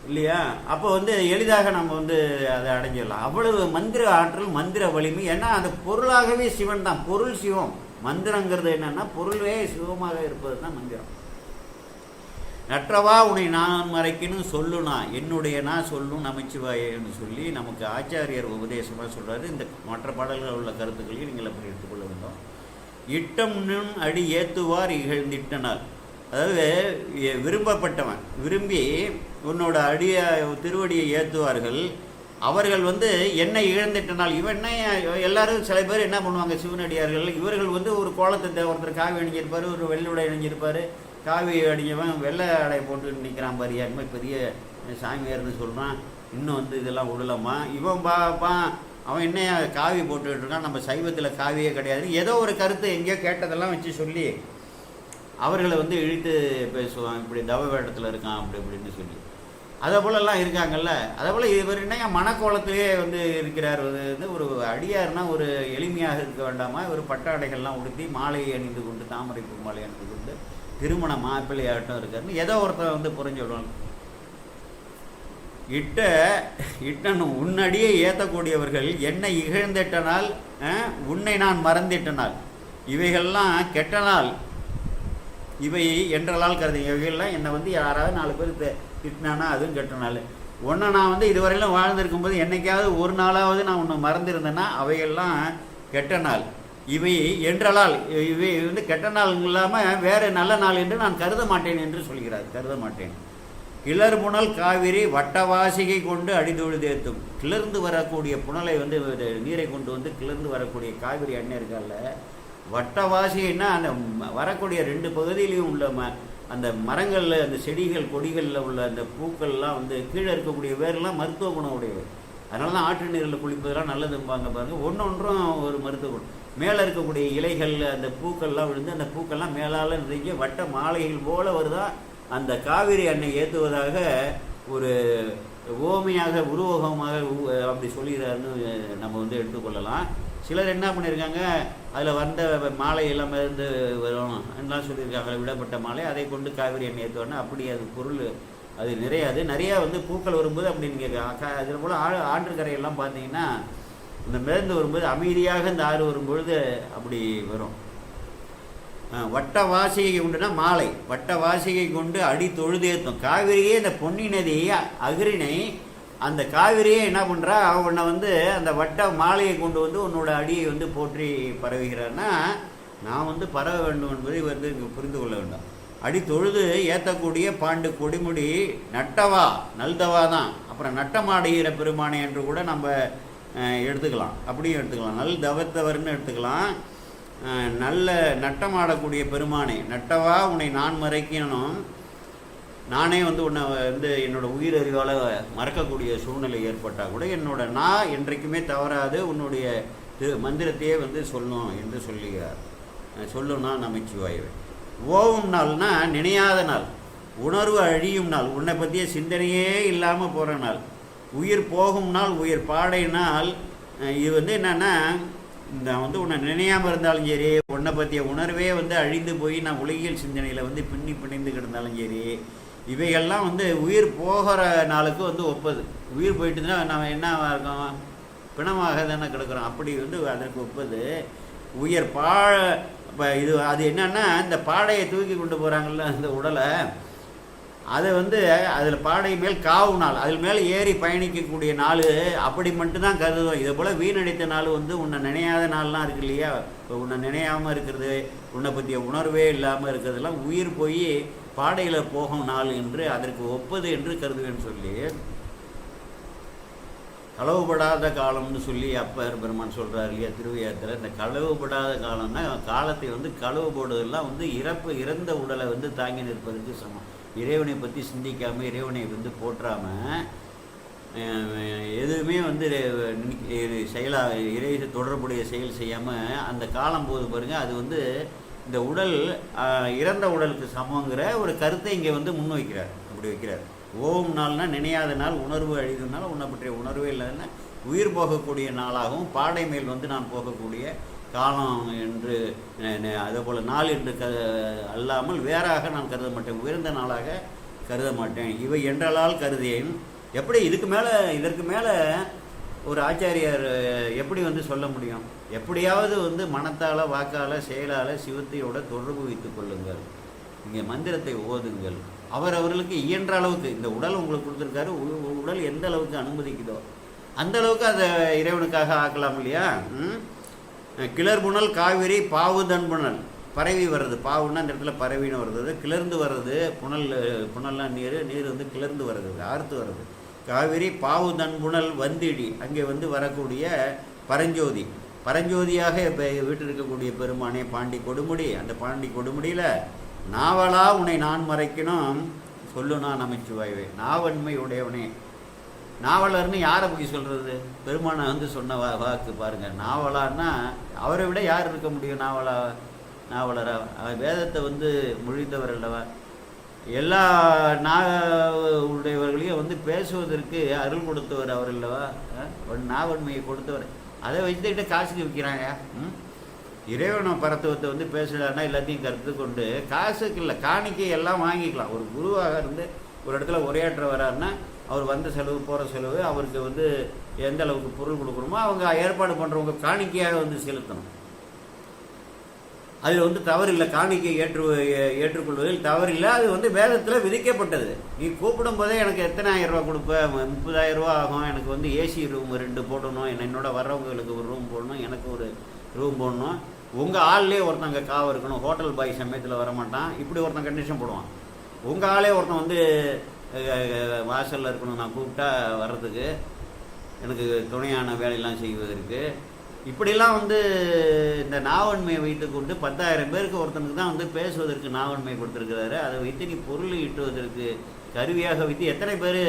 இல்லையா? அப்போ வந்து எளிதாக நம்ம வந்து அதை அடைஞ்சிடலாம். அவ்வளவு மந்திர ஆற்றல், மந்திர வலிமை. ஏன்னா அந்த பொருளாகவே சிவன் தான், பொருள் சிவம். மந்திரங்கிறது என்னன்னா பொருளே சிவமாக இருப்பது தான் மந்திரம். நற்றவா உன்னை நான் மறைக்கணும் சொல்லுனா என்னுடைய நான் சொல்லும் நமச்சிவாயன்னு சொல்லி நமக்கு ஆச்சாரியர் உபதேசமாக சொல்கிறாரு. இந்த மற்ற பாடல்கள் உள்ள கருத்துக்களையும் நீங்கள் அப்படி எடுத்துக்கொள்ள வேண்டும். இட்டம் அடி ஏத்துவார் இகழ்ந்திட்டனால், அதாவது விரும்பப்பட்டவன் விரும்பி உன்னோட திருவடியை ஏற்றுவார்கள். அவர்கள் என்னை இழந்துட்டனால் இவன் எல்லாரும் சில பேர் என்ன பண்ணுவாங்க, சிவனடியார்கள் இவர்கள் ஒரு கோலத்தை ஒருத்தர் காவி அணிஞ்சிருப்பார், ஒரு வெள்ளுடை அணிஞ்சிருப்பார், காவி அடிஞ்சவன் வெள்ளை அடை போட்டு நிற்கிறான் பாரியா, இந்த மாதிரி பெரிய சாமியார்னு சொல்கிறான். இன்னும் இதெல்லாம் விடலாமா, இவன் பாப்பான் அவன் என்ன காவி போட்டுக்கிட்டு இருக்கான், நம்ம சைவத்தில் காவியே கிடையாது, ஏதோ ஒரு கருத்து எங்கேயோ கேட்டதெல்லாம் வச்சு சொல்லி அவர்களை இழுத்து பேசுவான், இப்படி தவ வேடத்தில் இருக்கான் அப்படி இப்படின்னு சொல்லி. அதை போலெல்லாம் இருக்காங்கல்ல. அதே போல் இவர் என்ன மனக்கோலத்திலே இருக்கிறார். ஒரு அடியார்னா ஒரு எளிமையாக இருக்க வேண்டாமா, ஒரு பட்டாடைகள்லாம் உடுத்தி மாலையை அணிந்து கொண்டு தாமரைப்பூ மாலை அணிந்து கொண்டு திருமண மாப்பிள்ளையாட்டம் இருக்காருன்னு ஏதோ ஒருத்தர் புரிஞ்சு விடுவாங்க. இட்டனும் உன்னடியே ஏற்றக்கூடியவர்கள் என்னை இகழ்ந்திட்டனால் உன்னை நான் மறந்திட்டனால் இவைகள்லாம் கெட்ட நாள் இவை என்றலால் கருது. இவைகள்லாம் என்னை யாராவது 4 பேர் திட்டினானா அதுவும் கெட்ட நாள். உன்னை நான் இதுவரையிலும் வாழ்ந்திருக்கும்போது என்னைக்காவது ஒரு நாளாவது நான் உன்னை மறந்திருந்தேன்னா அவைகள்லாம் கெட்ட நாள். இவை என்றலால் இவை கெட்ட நாள் இல்லாமல் வேறு நல்ல நாள் என்று நான் கருத மாட்டேன் என்று சொல்கிறார். கருத மாட்டேன். கிளர் புனல் காவிரி வட்டவாசிகை கொண்டு அடிதொழுதேத்தும். கிளர்ந்து வரக்கூடிய புனலை நீரை கொண்டு கிளர்ந்து வரக்கூடிய காவிரி அண்ணன் இருக்கால, வட்டவாசின்னா அந்த வரக்கூடிய 2 பகுதியிலையும் உள்ள அந்த மரங்களில் அந்த செடிகள் கொடிகளில் உள்ள அந்த பூக்கள்லாம் கீழே இருக்கக்கூடிய வேரெல்லாம் மருத்துவ குணம் உடையது. அதனால தான் ஆற்று நீரில் குளிப்பதெல்லாம் நல்லதும்பாங்க பாருங்கள். ஒன்றும் ஒரு மருத்துவ குணம். மேலே இருக்கக்கூடிய இலைகள் அந்த பூக்கள்லாம் விழுந்து அந்த பூக்கள்லாம் மேலால் நிறைய வட்ட மாலைகள் போல வருதா அந்த காவிரி அன்னை ஏற்றுவதாக ஒரு ஓமையாக உருவகமாக அப்படி சொல்கிறாருன்னு நம்ம எடுத்துக்கொள்ளலாம். சிலர் என்ன பண்ணியிருக்காங்க, அதில் வந்த மாலை எல்லாமே வரும் எல்லாம் சொல்லியிருக்காங்க, விடப்பட்ட மாலை அதை கொண்டு காவிரி எண்ணெய் ஏற்றுவாங்க. அப்படி அது பொருள் அது நிறையா பூக்கள் வரும்போது அப்படின்னு கேட்குறாங்க. அதில் போல் ஆற்றுக்கரையெல்லாம் பார்த்தீங்கன்னா இந்த மிதந்து வரும்போது அமைதியாக இந்த ஆறு வரும்பொழுது அப்படி வரும். வட்ட வாசிகை கொண்டுனா மாலை, வட்ட வாசிகை கொண்டு அடி தொழுதேத்தும். காவிரியே இந்த பொன்னி நதி அகிரினை அந்த காவிரியே என்ன பண்ணுறா, உன்னை அந்த வட்ட மாலையை கொண்டு உன்னோட அடியை போற்றி பரவுகிறான்னா நான் பரவ வேண்டும் என்பதை இங்கே புரிந்து கொள்ள வேண்டும். அடி தொழுது ஏற்றக்கூடிய பாண்டு கொடிமுடி நட்டவா நல்தவா தான். அப்புறம் நட்டமாடுகிற பெருமானை என்று கூட நம்ம எடுத்துக்கலாம், அப்படியும் எடுத்துக்கலாம். நல் தவத்தவர்னு எடுத்துக்கலாம். நல்ல நட்டமாடக்கூடிய பெருமானை நட்டவா உன்னை நான் மறைக்கணும். நானே உன்னை என்னோட உயிரறிவால் மறக்கக்கூடிய சூழ்நிலை ஏற்பட்டால் கூட என்னோட நான் என்றைக்குமே தவறாது உன்னுடைய மந்திரத்தையே சொல்லணும் என்று சொல்லுகிறார். சொல்லுன்னா நமச்சிவாயவே. ஓவும் நாள்னா நினையாத நாள், உணர்வு அழியும் நாள், உன்னை பற்றிய சிந்தனையே இல்லாமல் போகிற நாள், உயிர் போகும் நாள், உயிர் பாடை நாள். இது என்னென்னா இந்த உன்னை நினையாமல் இருந்தாலும் சரி, உன்னை பற்றிய உணர்வே அழிந்து போய் நான் உலகியல் சிந்தனையில் பிணிந்து கிடந்தாலும் சரி, இவைகள்லாம் உயிர் போகிற நாளுக்கு ஒப்பது. உயிர் போயிட்டுன்னா நம்ம என்ன இருக்கோம், பிணமாக தானே கிடக்கிறோம். அப்படி அதற்கு ஒப்பது உயிர் இப்போ இது அது என்னன்னா இந்த பாடையை தூக்கி கொண்டு போகிறாங்கல்ல அந்த உடலை, அதை அதில் பாடை மேல் காவு நாள், அதில் மேலே ஏறி பயணிக்கக்கூடிய நாள் அப்படி மட்டும்தான் கருதுவோம். இதே போல் வீணடித்த நாள் உன்னை நினையாத நாள்லாம் இருக்கு இல்லையா. இப்போ உன்னை நினையாமல் இருக்கிறது, உன்னை பற்றிய உணர்வே இல்லாமல் இருக்கிறதெல்லாம் உயிர் போய் பாடையில் போகும் நாள் என்று அதற்கு ஒப்பது என்று கருதுவேன்னு சொல்லி களவுபடாத காலம்னு சொல்லி அப்பர் பெருமான் சொல்கிறார் இல்லையா திருவையாத்தில். இந்த களவுபடாத காலம்னா காலத்தை களவு போடுவதெல்லாம் இறந்த உடலை தாங்கி நிற்பதற்கு சமம். இறைவனை பற்றி சிந்திக்காமல் இறைவனை போற்றாமல் எதுவுமே செயலாக இறை தொடர்புடைய செயல் செய்யாமல் அந்த காலம் போது பாருங்கள், அது இந்த உடல் இறந்த உடலுக்கு சமங்கிற ஒரு கருத்தை இங்கே முன் வைக்கிறார். அப்படி வைக்கிறார். ஓம் நாள்னா நினையாத நாள், உணர்வு அழிதுனால உன்னை பற்றிய உணர்வே இல்லாதன்னா உயிர் போகக்கூடிய நாளாகவும் பாடை மேல் நான் போகக்கூடிய காலம் என்று அதே போல் நாள் என்று அல்லாமல் வேறாக நான் கருத மாட்டேன், உயர்ந்த நாளாக கருத மாட்டேன். இவை என்றலால் கருதேன். எப்படி இதற்கு மேலே ஒரு ஆச்சாரியார் எப்படி சொல்ல முடியும்? எப்படியாவது மனத்தால் வாக்கால் செயலால் சிவத்தையோட தொடர்பு வைத்து கொள்ளுங்கள், இங்கே மந்திரத்தை ஓதுங்கள், அவர்களுக்கு இயன்ற அளவுக்கு இந்த உடல் உங்களுக்கு கொடுத்துருக்காரு, உடல் எந்த அளவுக்கு அனுமதிக்குதோ அந்த அளவுக்கு அதை இறைவனுக்காக ஆக்கலாம் இல்லையா. கிளர்புணல் காவிரி பாவு தன்புணல் பரவி வர்றது, பாவுன்னா அந்த இடத்துல பரவின்னு வர்றது, கிளர்ந்து வர்றது, புனல்லாம் நீர் வந்து கிளர்ந்து வர்றது, ஆர்த்து வர்றது. காவிரி பாவு தன்புணல் வந்திடி, அங்கே வந்து வரக்கூடிய பரஞ்சோதி, பரஞ்சோதியாக இப்போ வீட்டில் இருக்கக்கூடிய பெருமானே பாண்டி கொடுமுடி, அந்த பாண்டி கொடுமுடியில் நாவலா உன்னை நான் மறைக்கணும் சொல்லுனா நமச்சிவாயவே, நாவன்மை உடையவனே. நாவலர்னு யாரை போய் சொல்கிறது? பெருமானை வந்து சொன்ன வாக்கு பாருங்கள். நாவலான்னா அவரை விட யார் இருக்க முடியும் நாவலரா? வேதத்தை வந்து மொழித்தவர் அல்லவா. எல்லா உடையவர்களையும் வந்து பேசுவதற்கு அருள் கொடுத்தவர் அவர் அல்லவா, நாவன்மையை கொடுத்தவர். அதை வச்சுக்கிட்டு காசுக்கு விற்கிறாங்க. இறைவன பரத்துவத்தை வந்து பேசலான்னா எல்லாத்தையும் கருத்து கொண்டு காசுக்கு இல்லை, காணிக்கை எல்லாம் வாங்கிக்கலாம். ஒரு குருவாக இருந்து ஒரு இடத்துல உரையாற்ற வராருன்னா அவர் வந்த செலவு போகிற செலவு அவருக்கு வந்து எந்த அளவுக்கு பொருள் கொடுக்கணுமோ அவங்க ஏற்பாடு பண்ணுறவங்க காணிக்கையாக வந்து செலுத்தணும். அதில் வந்து தவறில்லை, காணிக்கை ஏற்றுக்கொள்வதில் தவறில்லை. அது வந்து வேதத்தில் விதிக்கப்பட்டது. நீ கூப்பிடும் போதே எனக்கு எத்தனை 1000 ரூபா கொடுப்பேன், 30,000 ரூபா ஆகும், எனக்கு வந்து ஏசி ரூம் 2 போடணும், என்னோட வர்றவங்களுக்கு ஒரு ரூம் போடணும், எனக்கு ஒரு ரூம் போடணும், உங்கள் ஆள்லேயே ஒருத்தங்க காவல் இருக்கணும், ஹோட்டல் பாய் சமயத்தில் வரமாட்டான், இப்படி ஒருத்தன் கண்டிஷன் போடுவான். உங்கள் ஆளே ஒருத்தன் வந்து வாசலில் இருக்கணும், நான் கூப்பிட்டா வர்றதுக்கு, எனக்கு துணையான வேலையெல்லாம் செய்வதற்கு, இப்படிலாம் வந்து இந்த நாவன்மையை வைத்து கொண்டு 10,000 பேருக்கு ஒருத்தனுக்கு தான் வந்து பேசுவதற்கு நாவன்மை கொடுத்துருக்கிறாரு. அதை வைத்து நீ பொருள் ஈட்டுவதற்கு கருவியாக வைத்து எத்தனை பேர்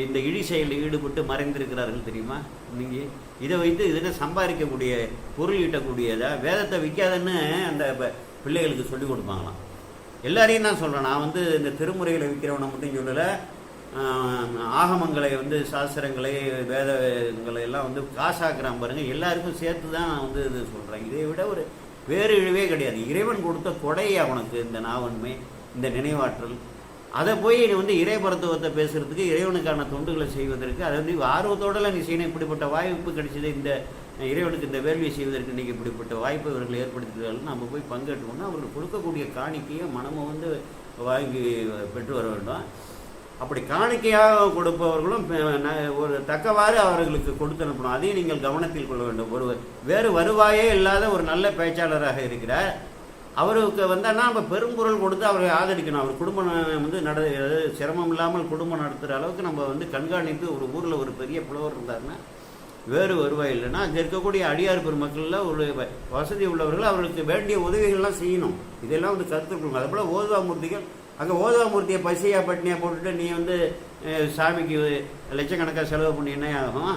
இந்த இழி செயலில் ஈடுபட்டு மறைந்திருக்கிறார்கள் தெரியுமா? நீங்கள் இதை வைத்து இதில் சம்பாதிக்கக்கூடிய பொருள் ஈட்டக்கூடியதா? வேதத்தை விற்காதன்னு அந்த பிள்ளைகளுக்கு சொல்லிக் கொடுப்பாங்களாம். எல்லாரையும் தான் சொல்கிறேன். நான் வந்து இந்த திருமுறைகளை விற்கிறவனை மட்டும் சொல்லலை, ஆகமங்களை வந்து சாஸ்திரங்களை வேதங்களை எல்லாம் வந்து காசாக்குறான் பாருங்கள், எல்லாருக்கும் சேர்த்து தான் நான் வந்து இது சொல்கிறேன். இதை விட ஒரு வேறு இழிவே கிடையாது. இறைவன் கொடுத்த கொடையை அவனுக்கு இந்த நாவன்மை, இந்த நினைவாற்றல், அதை போய் நீ வந்து இறை பரத்துவத்தை பேசுகிறதுக்கு, இறைவனுக்கான தொண்டுகளை செய்வதற்கு, அதை வந்து ஆர்வத்தோடலாம் நீ செய்யணும். இப்படிப்பட்ட வாய்ப்பு கிடைச்சது, இந்த இறைவனுக்கு இந்த வேள்வியை செய்வதற்கு இன்றைக்கி இப்படிப்பட்ட வாய்ப்பை இவர்கள் ஏற்படுத்தினாலும் நம்ம போய் பங்கேற்றுக்கணும். அவர்கள் கொடுக்கக்கூடிய காணிக்கையை மனமும் வந்து வாங்கி பெற்று வர வேண்டும். அப்படி காணிக்கையாக கொடுப்பவர்களும் ஒரு தக்கவாறு அவர்களுக்கு கொடுத்து அனுப்பணும். அதையும் நீங்கள் கவனத்தில் கொள்ள வேண்டும். ஒரு வேறு வருவாயே இல்லாத ஒரு நல்ல பேச்சாளராக இருக்கிறார், அவருக்கு வந்தால் நம்ம பெரும்பொருள் கொடுத்து அவரை ஆதரிக்கணும். அவர் குடும்பம் வந்து சிரமம் இல்லாமல் குடும்பம் நடத்துகிற அளவுக்கு நம்ம வந்து கண்காணித்து, ஒரு ஊரில் ஒரு பெரிய புலவர் இருந்தாருன்னா வேறு வருவாய் இல்லைன்னா அங்கே இருக்கக்கூடிய அடியார் பெருமக்களில் ஒரு வசதி உள்ளவர்கள் அவர்களுக்கு வேண்டிய உதவிகள்லாம் செய்யணும். இதெல்லாம் வந்து கருத்து கொடுக்கணும். அதே போல் ஓதுவாமூர்த்திகள், அங்கே ஓதுவாமூர்த்தியை பசியாக பட்டினியாக போட்டுட்டு நீ வந்து சாமிக்கு லட்சக்கணக்காக செலவு பண்ணி என்ன ஆகும்?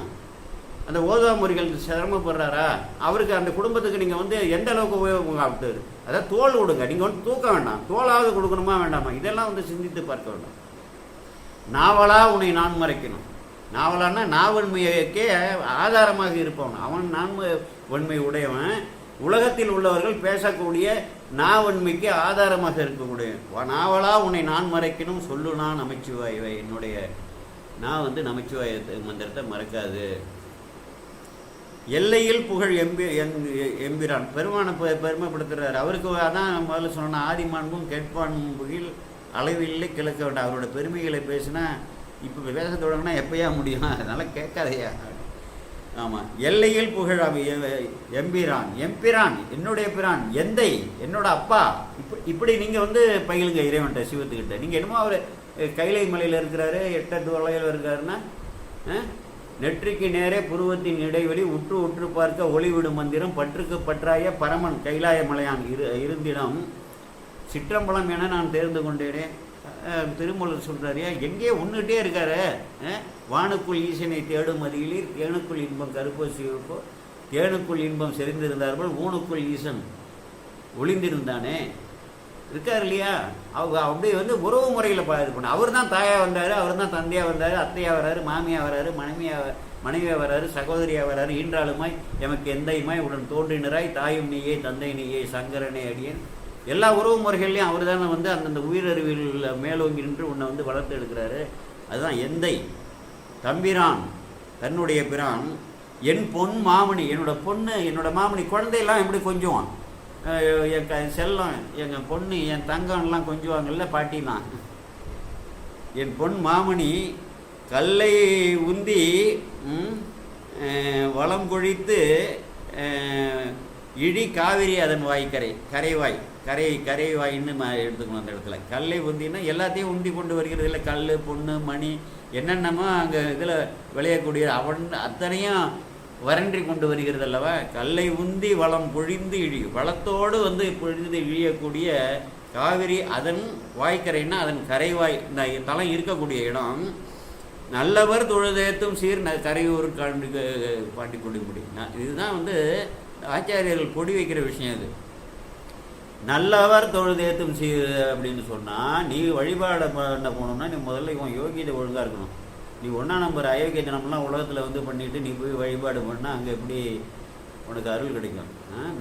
அந்த ஓதுவாமூர்த்திகள் சிரமப்படுறாரா? அவருக்கு அந்த குடும்பத்துக்கு நீங்கள் வந்து எந்த அளவுக்கு உபயோகம் ஆகுது? அதாவது தோல் கொடுங்க, நீங்கள் வந்து தூக்க வேண்டாம், தோலாவது கொடுக்கணுமா வேண்டாமா? இதெல்லாம் வந்து சிந்தித்து பார்க்க வேண்டாம். நாவலா உன்னை நான் மறைக்கணும். நாவலான்னா நாவன்மையக்கே ஆதாரமாக இருப்பவன் அவன் நான்மை உடையவன். உலகத்தில் உள்ளவர்கள் பேசக்கூடிய நாவன்மைக்கு ஆதாரமாக இருக்கக்கூடிய நாவலா உன்னை நான் மறைக்கணும் சொல்லுனா நமச்சிவாயவை. என்னுடைய நான் வந்து நமச்சிவாய மந்திரத்தை மறக்காது. எல்லையில் புகழ் எம்பிரான் பெருமானை பெருமைப்படுத்துகிறார். அவருக்கு அதான் முதல்ல சொன்ன ஆதிமான்பும் கேட்பான் புகில் அளவில்லை கிழக்க வேண்டாம். அவரோட பெருமைகளை பேசினா இப்போ பேச தொடங்கினா எப்பயா முடியும்? அதனால் கேட்காதையா. ஆமாம், எல்லையில் புகழ் எம்பிரான், எம்பிரான் என்னுடைய பிரான், எந்தை என்னோட அப்பா. இப்படி நீங்கள் வந்து பயிலுங்க இறைவன்ட்ட, சிவத்துக்கிட்ட. நீங்கள் என்னமோ அவர் கைலை மலையில் இருக்கிறாரு, 8 தொலைவில் இருக்காருன்னா, நெற்றிக்கு நேரே புருவத்தின் இடைவெளி உற்று உற்று பார்க்க ஒளிவிடும் மந்திரம் பற்றுக்கு பற்றாய பரமன் கைலாய மலையான் இருந்திடம் சிற்றம்பலம் என நான் தேர்ந்து கொண்டேனே. திருமூலர் சொல்கிறாரியா, எங்கேயே ஒன்றுகிட்டே இருக்காரு. வானுக்குள் ஈசனை தேடும் மதியிலீர் தேனுக்குள் இன்பம் கருப்போ சிவப்போ தேனுக்குள் இன்பம் செறிந்திருந்தார்கள் ஊனுக்குள் ஈசன் ஒளிந்திருந்தானே இருக்கார் இல்லையா? அவங்க அப்படியே வந்து உறவு முறையில் இது பண்ண. அவர் தான் தாயாக வந்தார், அவர் தான் தந்தையாக வந்தார், அத்தையாக வர்றாரு, மாமியாக வர்றாரு, மனைவியாக வர்றாரு, சகோதரியாக வர்றாரு, ஈன்றாளுமாய் எமக்கு எந்தையுமாய் உடன் தோன்றினராய் தாயும் நீயே தந்தை நீயே சங்கரனே அடியேன். எல்லா உறவு முறைகள்லையும் அவர் தானே வந்து அந்தந்த உயிரறிவில் மேலோங்கி நின்று உன்னை வந்து வளர்த்து எடுக்கிறாரு. அதுதான் எந்தை. தம்பிரான் தன்னுடைய பிரான், என் பொன் மாமணி, என்னோட பொண்ணு என்னோட மாமணி குழந்தையெல்லாம் எப்படி கொஞ்சுவான்? என் செல்லம், எங்கள் பொண்ணு, என் தங்கம்லாம் கொஞ்சுவாங்கல்ல பாட்டினா, என் பொன் மாமணி கல்லை உந்தி வளம் கொழித்து இடி காவிரி அதன் வாய்க்கரை, கரைவாய், கரைவாயின்னு எடுத்துக்கணும். அந்த இடத்துல கல்லை உந்தின்னா எல்லாத்தையும் உந்தி கொண்டு வருகிறது இல்லை, கல், பொண்ணு, மணி, என்னென்னமோ அங்கே இதில் விளையக்கூடிய அத்தனையும் வறண்டி கொண்டு வருகிறது அல்லவா. கல்லை உந்தி வளம் பொழிந்து இழியும், வளத்தோடு வந்து பொழிந்து இழியக்கூடிய காவிரி அதன் வாய்க்கரைன்னா அதன் கரைவாய், இந்த தலம் இருக்கக்கூடிய இடம். நல்லவர் தொழுதேத்தும் சீர் கரையூர் பாட்டி கொடி முடியும். இதுதான் வந்து ஆச்சாரியர்கள் கொடி வைக்கிற விஷயம். இது நல்லவர் தொழுதேத்தும் சீர் அப்படின்னு சொன்னால், நீ வழிபாடு பண்ண போகணும்னா நீ முதல்ல இவன் யோகியதை ஒழுங்காக இருக்கணும். நீ 1ஆம் நம்பர் அயோக்கிய தினம்லாம் உலகத்தில் வந்து பண்ணிவிட்டு நீ போய் வழிபாடு பண்ணால் அங்கே எப்படி உனக்கு அருள் கிடைக்கும்?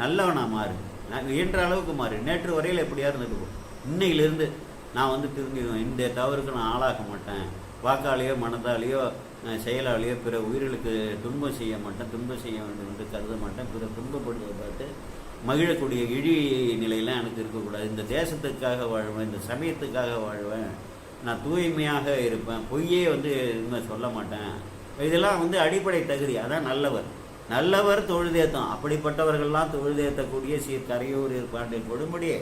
நல்லவனா மாறு, நான் இயன்ற அளவுக்கு மாறு. நேற்று வரையில் எப்படியா இருந்துட்டு இன்னையிலிருந்து நான் வந்து திரும்பிடுவேன், இந்த தவறுக்கு நான் ஆளாக மாட்டேன், வாக்காலேயோ மனதாலேயோ செயலாலேயோ பிற உயிர்களுக்கு துன்பம் செய்ய மாட்டேன், துன்பம் செய்ய வேண்டும் என்று கருத மாட்டேன், பிற துன்பப்படுவதை பார்த்து மகிழக்கூடிய இழி நிலையெல்லாம் எனக்கு இருக்கக்கூடாது. இந்த தேசத்துக்காக வாழ்வேன், இந்த சமயத்துக்காக வாழ்வேன், நான் தூய்மையாக இருப்பேன், பொய்யே வந்து இன்னும் சொல்ல மாட்டேன். இதெல்லாம் வந்து அடிப்படை தகுதி. அதான் நல்லவர். நல்லவர் தொழுதேத்தம். அப்படிப்பட்டவர்கள்லாம் தொழுதேத்தக்கூடிய சீர் கரையூர் பாண்டிய கொடுமுடியே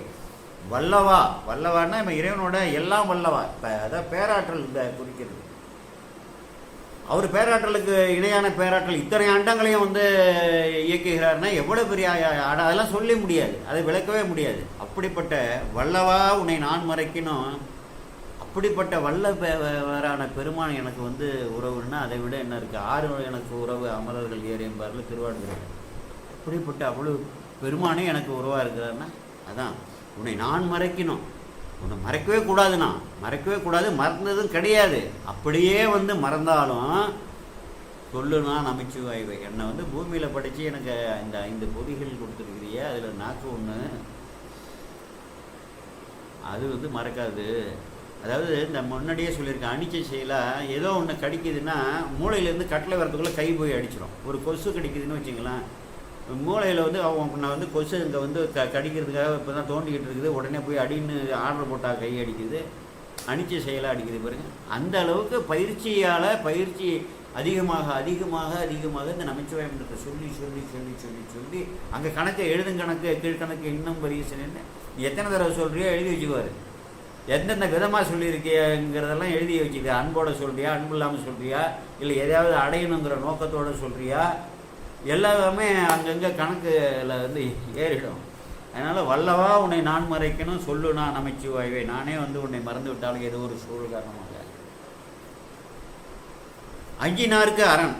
வல்லவா. வல்லவான்னா நம்ம இறைவனோட எல்லாம் வல்லவா, அதான் பேராற்றல் குறிக்கிறது. அவர் பேராற்றலுக்கு இணையான பேராற்றல் இத்தனை அண்டங்களையும் வந்து இயக்குகிறார்னா எவ்வளோ பெரிய அதெல்லாம் சொல்ல முடியாது, அதை விளக்கவே முடியாது. அப்படிப்பட்ட வல்லவா உன்னை நான் மறைக்கணும். அப்படிப்பட்ட வல்லவரான பெருமான் எனக்கு வந்து உறவுன்னா அதை விட என்ன இருக்குது? 6 எனக்கு உறவு அமரர்கள் ஏறி என்பார்கள் திருவாடுகிறார். அப்படிப்பட்ட அவ்வளோ பெருமானே எனக்கு உறவாக இருக்கிறாருன்னா அதான் உன்னை நான் மறைக்கணும். உன்னை மறைக்கவே கூடாதுண்ணா, மறைக்கவே கூடாது, மறந்ததும் கிடையாது. அப்படியே வந்து மறந்தாலும் சொல்லுனா நமச்சிவாய்வை. என்னை வந்து பூமியில் படித்து எனக்கு இந்த 5 பொதிகள் கொடுத்துருக்கிறிய, அதில் நாக்கு ஒன்று, அது வந்து மறக்காது. அதாவது இந்த முன்னாடியே சொல்லியிருக்கேன், அணிச்சை செயலாக ஏதோ ஒன்று கடிக்குதுன்னா மூளையிலேருந்து கட்டளை வரதுக்குள்ளே கை போய் அடிச்சிடும். ஒரு கொசு கடிக்குதுன்னு வச்சுங்களேன், மூளையில் வந்து நான் வந்து கொசு இங்கே வந்து கடிக்கிறதுக்காக இப்போ தான் தோண்டிக்கிட்டு இருக்குது, உடனே போய் அடின்னு ஆர்டர் போட்டால் கை அடிக்குது, அணிச்சை செயலாக அடிக்குது பாருங்க. அந்த அளவுக்கு பயிற்சியால் பயிற்சி அதிகமாக அதிகமாக அதிகமாக இந்த நமச்சிவாயத்தை சொல்லி சொல்லி சொல்லி சொல்லி சொல்லி அங்கே கணக்கை எழுதுங்கணக்கு கீழ்கணக்கு இன்னும் பரிசனன்னு நீ எத்தனை தடவை சொல்கிறியோ எழுதி வச்சுக்குவார். எந்தெந்த விதமாக சொல்லியிருக்கேங்கிறதெல்லாம் எழுதி வச்சுக்க. அன்போட சொல்கிறியா, அன்பு இல்லாமல் சொல்கிறியா, இல்லை எதையாவது அடையணுங்கிற நோக்கத்தோடு சொல்கிறியா, எல்லாமே அங்கங்கே கணக்கில் வந்து ஏறிடும். அதனால் வல்லவா உன்னை நான் மறைக்கணும், சொல்லுனா நமச்சிவாய்வை. நானே வந்து உன்னை மறந்து விட்டாலும் ஏதோ ஒரு சூழல் காரணமாக. அஞ்சினாருக்கு அரண்.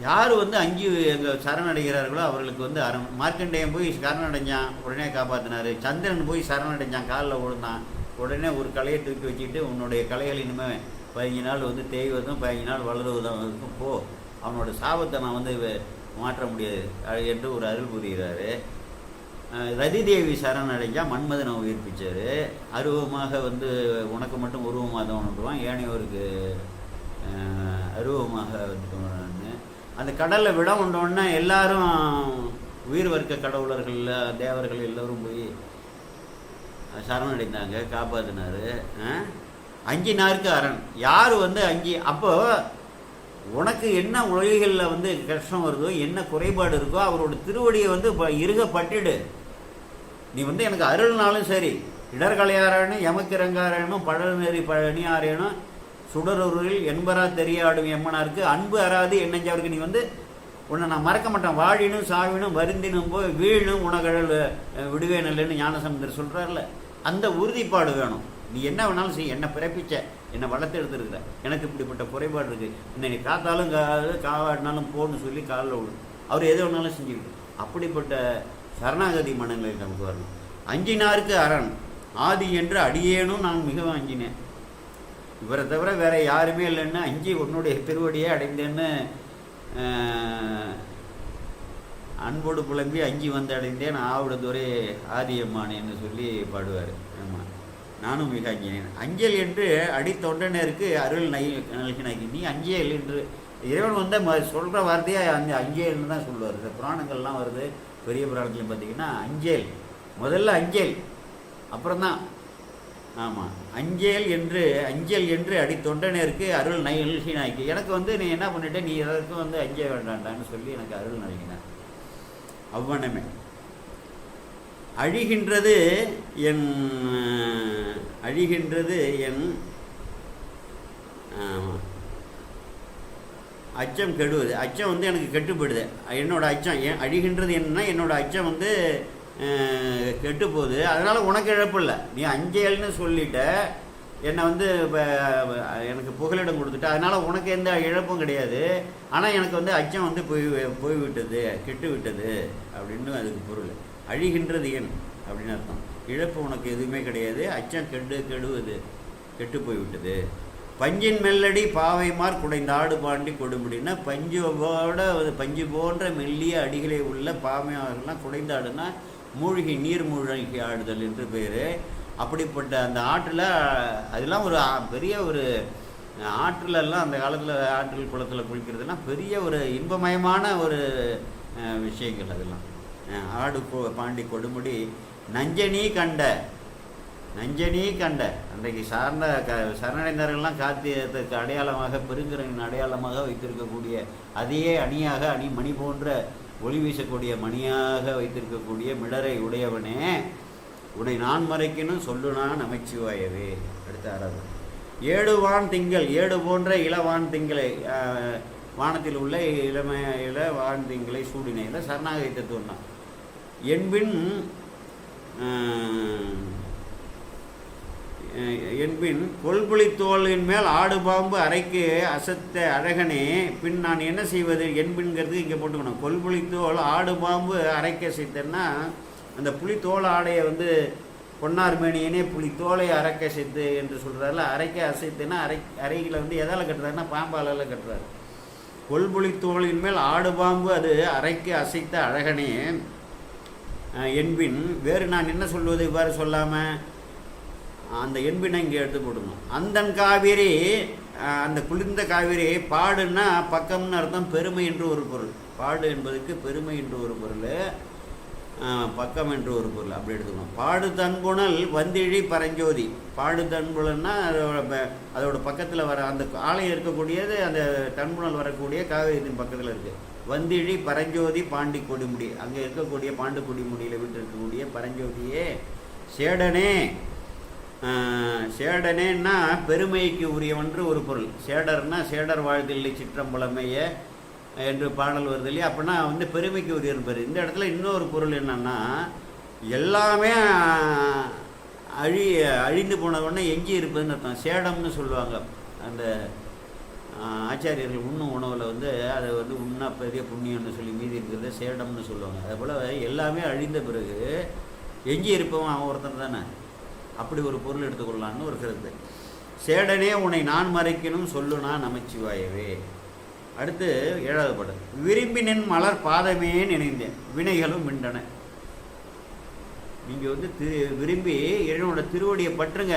யார் வந்து அஞ்சு எங்கள் சரணடைகிறார்களோ அவர்களுக்கு வந்து அரண். மார்க்கண்டேயன் போய் சரணடைஞ்சான், உடனே காப்பாற்றினார். சந்திரன் போய் சரணடைஞ்சான், காலில் விழுந்தான், உடனே ஒரு கலையை தூக்கி வச்சுக்கிட்டு உன்னுடைய கலைகள் இனிமேல் 15 நாள் வந்து தேய்வதும் 15 நாள் வளருவதும் இருக்கும், போ, அவனோட சாபத்தை நான் வந்து மாற்ற முடியாது என்று ஒரு அருள் புரிகிறாரு. ரதி தேவி சரணடைஞ்சால் மன்மதனை உயிர்ப்பிச்சார். அருவமாக வந்து உனக்கு மட்டும் உருவமாக தான் ஒன்றுவான், ஏனையோருக்கு அருவமாக வந்துட்டு அந்த கடலில் விட உண்டோன்னா எல்லாரும் உயிர் வர்க்க கடவுளர்கள் தேவர்கள் எல்லோரும் போய் சரணடைந்தாங்க, காப்பாற்றினார். அஞ்சினாருக்கு அரண். யார் வந்து அஞ்சு, அப்போ உனக்கு என்ன உலகிகளில் வந்து கஷ்டம் வருதோ, என்ன குறைபாடு இருக்கோ, அவரோட திருவடியை வந்து இருக பட்டிடு. நீ வந்து எனக்கு அருள்னாலும் சரி, இடர்களையாரேனும் எமக்கிறங்காரேனும் பழல் நெறி பழனியாரேனும் சுடரூரில் என்பரா தெரியாடும் எம்மனாருக்கு அன்பு அறாது என்னஞ்சவருக்கு நீ வந்து உன்னை நான் மறக்க மாட்டேன், வாழினும் சாவினும் வருந்தினும் போய் வீழும் உனகழல் விடுவேன் இல்லைன்னு ஞானசமுந்தர் சொல்கிறார்ல, அந்த உறுதிப்பாடு வேணும். நீ என்ன வேணாலும் செய், என்னை பிறப்பிச்ச, என்னை வளர்த்து எடுத்துருக்குற, எனக்கு இப்படிப்பட்ட குறைபாடு இருக்குது, என்னை காத்தாலும் காவாடினாலும் போன்னு சொல்லி காலில் விடும், அவர் எது வேணாலும் செஞ்சுக்கிட்டு. அப்படிப்பட்ட சரணாகதி மனநிலை நமக்கு வரணும். அஞ்சினாருக்கு அரண் ஆதி என்று அடியேனும் நான் மிகவும் அஞ்சினேன், இவரை தவிர வேறு யாருமே இல்லைன்னு அஞ்சி உன்னுடைய திருவடியே அடைந்தேன்னு அன்போடு புலம்பி அஞ்சி வந்து அடைந்தேன் ஆவிடதுரை ஆதியம்மானேன்னு சொல்லி பாடுவார். ஆமாம், நானும் மிக அஞ்சினேன். அஞ்சல் என்று அடித்தொண்டனருக்கு அருள் நல்கினாக்கி. நீ அஞ்சியல் என்று இறைவன் வந்து சொல்கிற வார்த்தையாக அந்த அஞ்சியல்னு தான் சொல்லுவார். இந்த புராணங்கள்லாம் வருது, பெரிய புராணத்துலையும் பார்த்தீங்கன்னா அஞ்சேல், முதல்ல அஞ்சேல், அப்புறம்தான். ஆமாம், அஞ்சேல் என்று அடி தொண்டனருக்கு அருள் நல்கினாய்க்கு. எனக்கு வந்து நீ என்ன பண்ணிட்ட, நீ எதற்கும் வந்து அஞ்ச வேண்டாண்டான்னு சொல்லி எனக்கு அருள் நல்கினார். அவ்வனமே அழிகின்றது என் அச்சம் கெடுவது. அச்சம் வந்து எனக்கு கெட்டுப்படுது. என்னோட அச்சம் அழிகின்றது என்னன்னா, என்னோட அச்சம் வந்து கெட்டு போகுது. அதனால் உனக்கு இழப்பு இல்லை. நீ அஞ்சேல்னு சொல்லிட்ட, என்னை வந்து எனக்கு புகலிடம் கொடுத்துட்ட, அதனால் உனக்கு எந்த இழப்பும் கிடையாது. ஆனால் எனக்கு வந்து அச்சம் வந்து போய்விட்டது, கெட்டு விட்டது அப்படின்னு அதுக்கு பொருள். அழிகின்றது என் அப்படின்னு அர்த்தம். இழப்பு உனக்கு எதுவுமே கிடையாது, அச்சம் கெடுவது, கெட்டு போய்விட்டது. பஞ்சின் மெல்லடி பாவைமார் குடைந்தாடு பாண்டி கொடுமுடினா, பஞ்சு போன்ற மெல்லிய அடிகளே உள்ள பாவைமாரெல்லாம் குடைந்தாடுனா மூழ்கி, நீர் மூழ்கி ஆடுதல் என்று பேர். அப்படிப்பட்ட அந்த ஆற்றில், அதெல்லாம் ஒரு பெரிய ஒரு ஆற்றிலெல்லாம் அந்த காலத்தில் ஆற்றில் குளத்தில் குளிக்கிறதுனா பெரிய ஒரு இன்பமயமான ஒரு விஷயங்கள். அதெல்லாம் ஆடு பாண்டி கொடுமுடி நஞ்சனி கண்ட அன்றைக்கு சரணடைந்தவர்கள்லாம் காத்தியத்திற்கு அடையாளமாக, பெருங்கரின் அடையாளமாக வைத்திருக்கக்கூடிய அதே அணியாக, மணி போன்ற ஒளி வீசக்கூடிய மணியாக வைத்திருக்கக்கூடிய மிடரை உடையவனே, உன்னை நான் மறைக்கணும் சொல்லுனா நமச்சிவாயவே. அடுத்த 6வது, ஏடுவான் திங்கள், ஏடு போன்ற இளவான் திங்களை, வானத்தில் உள்ள இளவான் திங்களை சூடினையில் சரணாகதி தத்துவம் தான். என்பின் கொள்புளித்தோளின் மேல் ஆடு பாம்பு அரைக்கு அசத்த அழகனே, பின் நான் என்ன செய்வது என்பின்கிறது இங்கே போட்டுக்கணும். கொள்புளித்தோல் ஆடு பாம்பு அரைக்க அசைத்தன்னா, அந்த புலித்தோல் ஆடையை வந்து பொன்னார் மேனியனே புலித்தோலை அரைக்க அசைத்து என்று சொல்கிறாருல. அரைக்க அசைத்துன்னா அறைகளை வந்து எதால் கட்டுறாருன்னா பாம்பாலால் கட்டுறாரு. கொள்புளித்தோளின் மேல் ஆடு பாம்பு அது அரைக்க அசைத்த அழகனே என்பின், வேறு நான் என்ன சொல்வது இவ்வாறு சொல்லாமல் அந்த என்பினை இங்கே எடுத்து போடணும். அந்தன் காவிரி, அந்த குளிர்ந்த காவிரி, பாடுன்னா பக்கம்னு அர்த்தம், பெருமை என்று ஒரு பொருள். பாடு என்பதுக்கு பெருமை என்று ஒரு பொருள், பக்கம் என்று ஒரு பொருள், அப்படி எடுத்துக்கணும். பாடு தன்புணல் வந்திழி பரஞ்சோதி. பாடு தன்புணல்னா அதோட பக்கத்தில் வர அந்த ஆலயம் இருக்கக்கூடியது, அந்த தன்புணல் வரக்கூடிய காவிரியின் பக்கத்தில் இருக்குது. வந்திழி பரஞ்சோதி பாண்டி கொடிமுடி, அங்கே இருக்கக்கூடிய பாண்டு கொடிமுடியில் விட்டு இருக்கக்கூடிய பரஞ்சோதியே சேடனேன்னா பெருமைக்கு உரியவன்று ஒரு பொருள். சேடர்னா சேடர் வாழ்தில்லை சிற்றம்பலமைய என்று பாடல் வருது இல்லையா. அப்படின்னா வந்து பெருமைக்கு உரியவன் பேர். இந்த இடத்துல இன்னொரு பொருள் என்னன்னா, எல்லாமே அழிந்து போனவுடனே எஞ்சி இருப்பதுன்னு அர்த்தம். சேடம்னு சொல்லுவாங்க. அந்த ஆச்சாரியர்கள் உண்ணும் உணவில் வந்து அதை வந்து உண்ணா பெரிய புண்ணியம்னு சொல்லி மீதி இருக்கிறத சேடம்னு சொல்லுவாங்க. அதே போல் எல்லாமே அழிந்த பிறகு எஞ்சி இருப்பவன் அவன் ஒருத்தன் தானே. அப்படி ஒரு பொருள் எடுத்துக்கொள்ளலான்னு ஒரு கருத்து. சேடனே உன்னை நான் மறைக்கணும் சொல்லுனா நமச்சிவாயவே. அடுத்து 7வது பாடல், விரும்பினின் மலர் பாதமே நினைந்தேன் வினைகளும் மிண்டன. நீங்கள் வந்து விரும்பி என்னோட திருவடியை பற்றுங்க,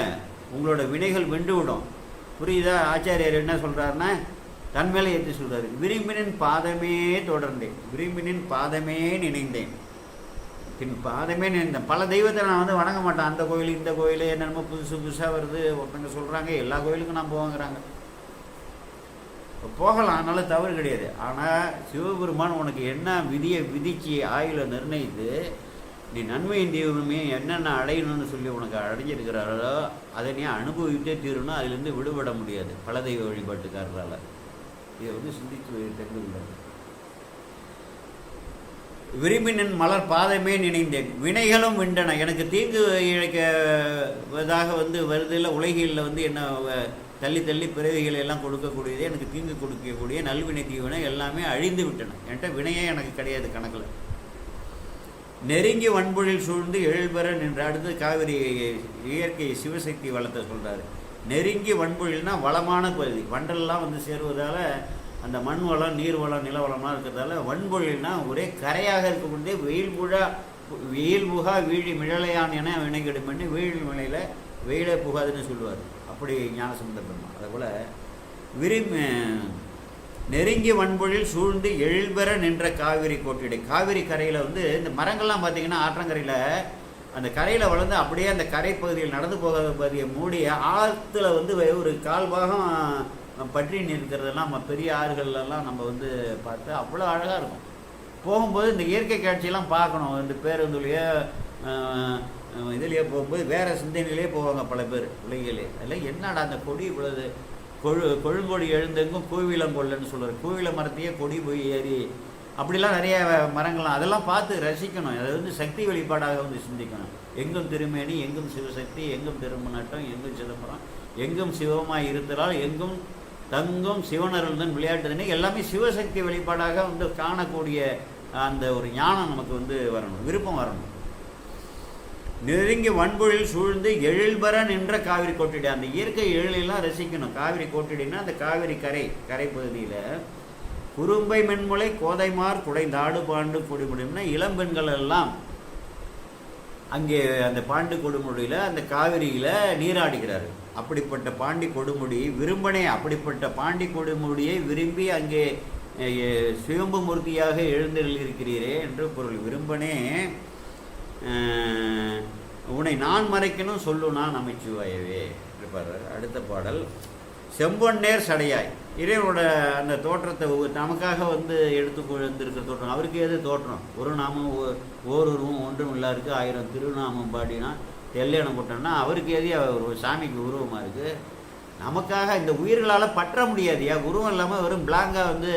உங்களோட வினைகள் வெண்டு விடும். புரியுதா? ஆச்சாரியர் என்ன சொல்கிறாருன்னா, தன் மேலே ஏற்றி சொல்கிறாரு, விரும்பினின் பாதமே தொடர்ந்தேன், விரும்பினின் பாதமே நினைந்தேன். பாதமே நினைந்தேன். பல தெய்வத்தை நான் வந்து வணங்க மாட்டேன். அந்த கோயில் இந்த கோயில் என்னென்னமோ புதுசாக வருது, ஒருத்தங்க சொல்கிறாங்க எல்லா கோயிலுக்கும் நான் போவாங்கிறாங்க. போகலாம், அதனால தவறு கிடையாது. ஆனால் சிவபெருமான் உனக்கு என்ன விதியை விதிச்சு ஆயுளை நிர்ணயித்து நீ நன்மையின் தெய்வமே என்னென்ன அடையணும்னு சொல்லி உனக்கு அடைஞ்சிருக்கிறாரோ அதை நீ அனுபவித்தே தீரணும். அதிலிருந்து விடுபட முடியாது பல தெய்வ வழிபாட்டுக்காரரால். இதை வந்து சிந்தித்து தெரிந்து கொள்ளாது. விரும்பினின் மலர் பாதமே நினைந்தேன் வினைகளும் விண்டன. எனக்கு தீங்கு இழைக்கதாக வந்து வருதில் உலகில் வந்து என்ன தள்ளி தள்ளி பிறவிகளை எல்லாம் கொடுக்கக்கூடியது, எனக்கு தீங்கு கொடுக்கக்கூடிய நல்வினை தீவினை எல்லாமே அழிந்து விட்டன. என்கிட்ட வினையே எனக்கு கிடையாது கணக்கில். நெருங்கி வன்பொழில் சூழ்ந்து எழில்பெற நின்ற. அடுத்து காவிரி இயற்கை சிவசக்தி வளத்தை சொல்கிறாரு. நெருங்கி வன்பொழில்னா வளமான பகுதி. வண்டல்லாம் வந்து சேருவதால் அந்த மண் வளம், நீர் வளம், நில வளம்லாம் இருக்கிறதால வன்பொழில்னா ஒரே கரையாக இருக்கக்கூடிய வெயில் புகா வீழி மிழலையான் என வினைகிடும் பண்ணி வீழ் மலையில் வெயிலே புகாதுன்னு சொல்லுவார். அப்படி ஞானசம்பந்த பெருமான். அதே போல் நெருங்கி வன்பொழில் சூழ்ந்து எழில்பெற நின்ற காவிரி கோட்டிடை. காவிரி கரையில் வந்து இந்த மரங்கள்லாம் பார்த்தீங்கன்னா ஆற்றங்கரையில் அந்த கரையில் வளர்ந்து அப்படியே அந்த கரை பகுதியில் நடந்து போகிற பகுதியை மூடி ஆற்றுல வந்து ஒரு கால்பாகம் பற்றி நிற்கிறதெல்லாம் நம்ம பெரிய ஆறுகள்லாம் நம்ம வந்து பார்த்து அவ்வளோ அழகாக இருக்கும். போகும்போது இந்த இயற்கை காட்சியெல்லாம் பார்க்கணும். இந்த பேருந்துலையோ இதுலேயே போகும்போது வேறு சிந்தனையிலே போவாங்க பல பேர் பிள்ளைகளே. அதில் என்னடா அந்த கொடி இவ்வளவு கொழுங்கொடி எழுந்தெங்கும் கூவிலங்கொல்லன்னு சொல்கிறார். கூவில மரத்தையே கொடி போய் ஏறி அப்படிலாம் நிறைய மரங்கள்லாம் அதெல்லாம் பார்த்து ரசிக்கணும். அதை வந்து சக்தி வெளிப்பாடாக வந்து சிந்திக்கணும். எங்கும் திருமேனி, எங்கும் சிவசக்தி, எங்கும் திருமணட்டம், எங்கும் சிதம்பரம், எங்கும் சிவமாய் இருத்தலால் எங்கும் தங்கும் சிவனருள்தான் விளையாட்டுதுன்னு எல்லாமே சிவசக்தி வெளிப்பாடாக வந்து காணக்கூடிய அந்த ஒரு ஞானம் நமக்கு வந்து வரணும், விருப்பம் வரணும். நெருங்கி வன்பொழில் சூழ்ந்து எழில்பெற நின்ற காவிரி கோட்டிடை. அந்த இயற்கை எழிலெல்லாம் ரசிக்கணும். காவிரி கோட்டிடைன்னா அந்த காவிரி கரை பகுதியில் குறும்பை மென்முளை கோதைமார் குடைந்தாடு பாண்டு கொடுமுடினா இளம்பெண்கள் எல்லாம் அங்கே அந்த பாண்டு கொடுமுடியில் அந்த காவிரியில் நீராடுகிறார்கள். அப்படிப்பட்ட பாண்டி கொடுமுடி விரும்பனே, அப்படிப்பட்ட பாண்டி கொடுமுடியை விரும்பி அங்கே சிவம்பு மூர்த்தியாக எழுந்தருளிருக்கிறீரே என்று பொருள். விரும்பனே உன்னை நான் மறைக்கணும் சொல்லுனா நமச்சிவாயவே இருப்பார். அடுத்த பாடல் செம்பொன்னேர் சடையாய். இறைவனோட அந்த தோற்றத்தை நமக்காக வந்து எடுத்து வந்திருக்கிற தோற்றம். அவருக்கு எது தோற்றம்? ஒரு நாமம் ஓருருவம் ஒன்றும் இல்லா இருக்குது, 1000 திருநாமம் பாடினா தெல்லையணம் போட்டோம்னா அவருக்கு எது ஒரு சாமிக்கு உருவமாக இருக்குது. நமக்காக இந்த உயிர்களால் பற்ற முடியாதுயா. உருவம் இல்லாமல் வெறும் பிளாங்காக வந்து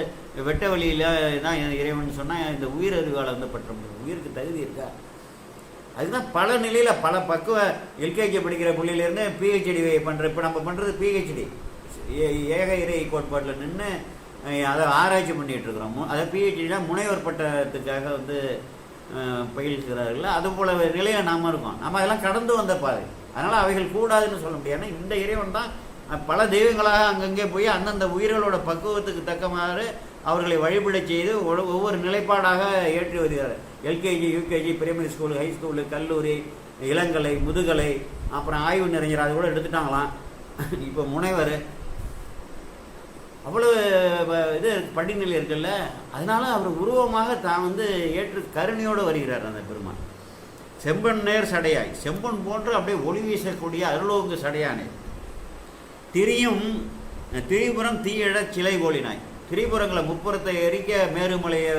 வெட்ட வழியில் தான் இறைவன் சொன்னால் இந்த உயிர் அறிவால் வந்து பற்ற முடியும். உயிருக்கு தகுதி இருக்கா? அதுதான் பல நிலையில் பல பக்குவ எல்கேஜி படிக்கிற புள்ளியிலேருந்து பிஹெச்டி பண்ணுற. இப்போ நம்ம பண்ணுறது பிஹெச்டி ஏக இறை கோட்பாட்டில் நின்று அதை ஆராய்ச்சி பண்ணிகிட்ருக்குறோம். அதை பிஹெச்டினா முனைவர் பட்டத்துக்காக வந்து பயில்கிறார்கள். அதுபோல் நிலையில் நாம் இருக்கோம். நம்ம அதெல்லாம் கடந்து வந்த பாதை. அதனால் அவைகள் கூடாதுன்னு சொல்ல முடியாது. ஏன்னா இந்த இறைவன் தான் பல தெய்வங்களாக அங்கங்கே போய் அந்தந்த உயிர்களோட பக்குவத்துக்கு தக்கமாறு அவர்களை வழிபட செய்து ஒவ்வொரு நிலைப்பாடாக ஏற்றி வருகிறார். LKG, UKG, primary school, high school, கல்லூரி, இளங்கலை, முதுகலை, அப்புறம் ஆய்வு நிறைஞர் அது கூட எடுத்துட்டாங்களாம். இப்போ முனைவர் அவ்வளோ இது படிநிலை இருக்குல்ல. அதனால அவர் உருவமாக தான் வந்து ஏற்று கருணையோடு வருகிறார் அந்த பெருமான். செம்பொன்னேர் சடையாய். செம்பொன் போன்று அப்படியே ஒளி வீசக்கூடிய அருளோங்கு சடையானே. திரியும் திரிபுரம் தீயிழ சிலை கோலினாய். திரிபுரங்களை முப்புறத்தை எரிக்க மேருமலையை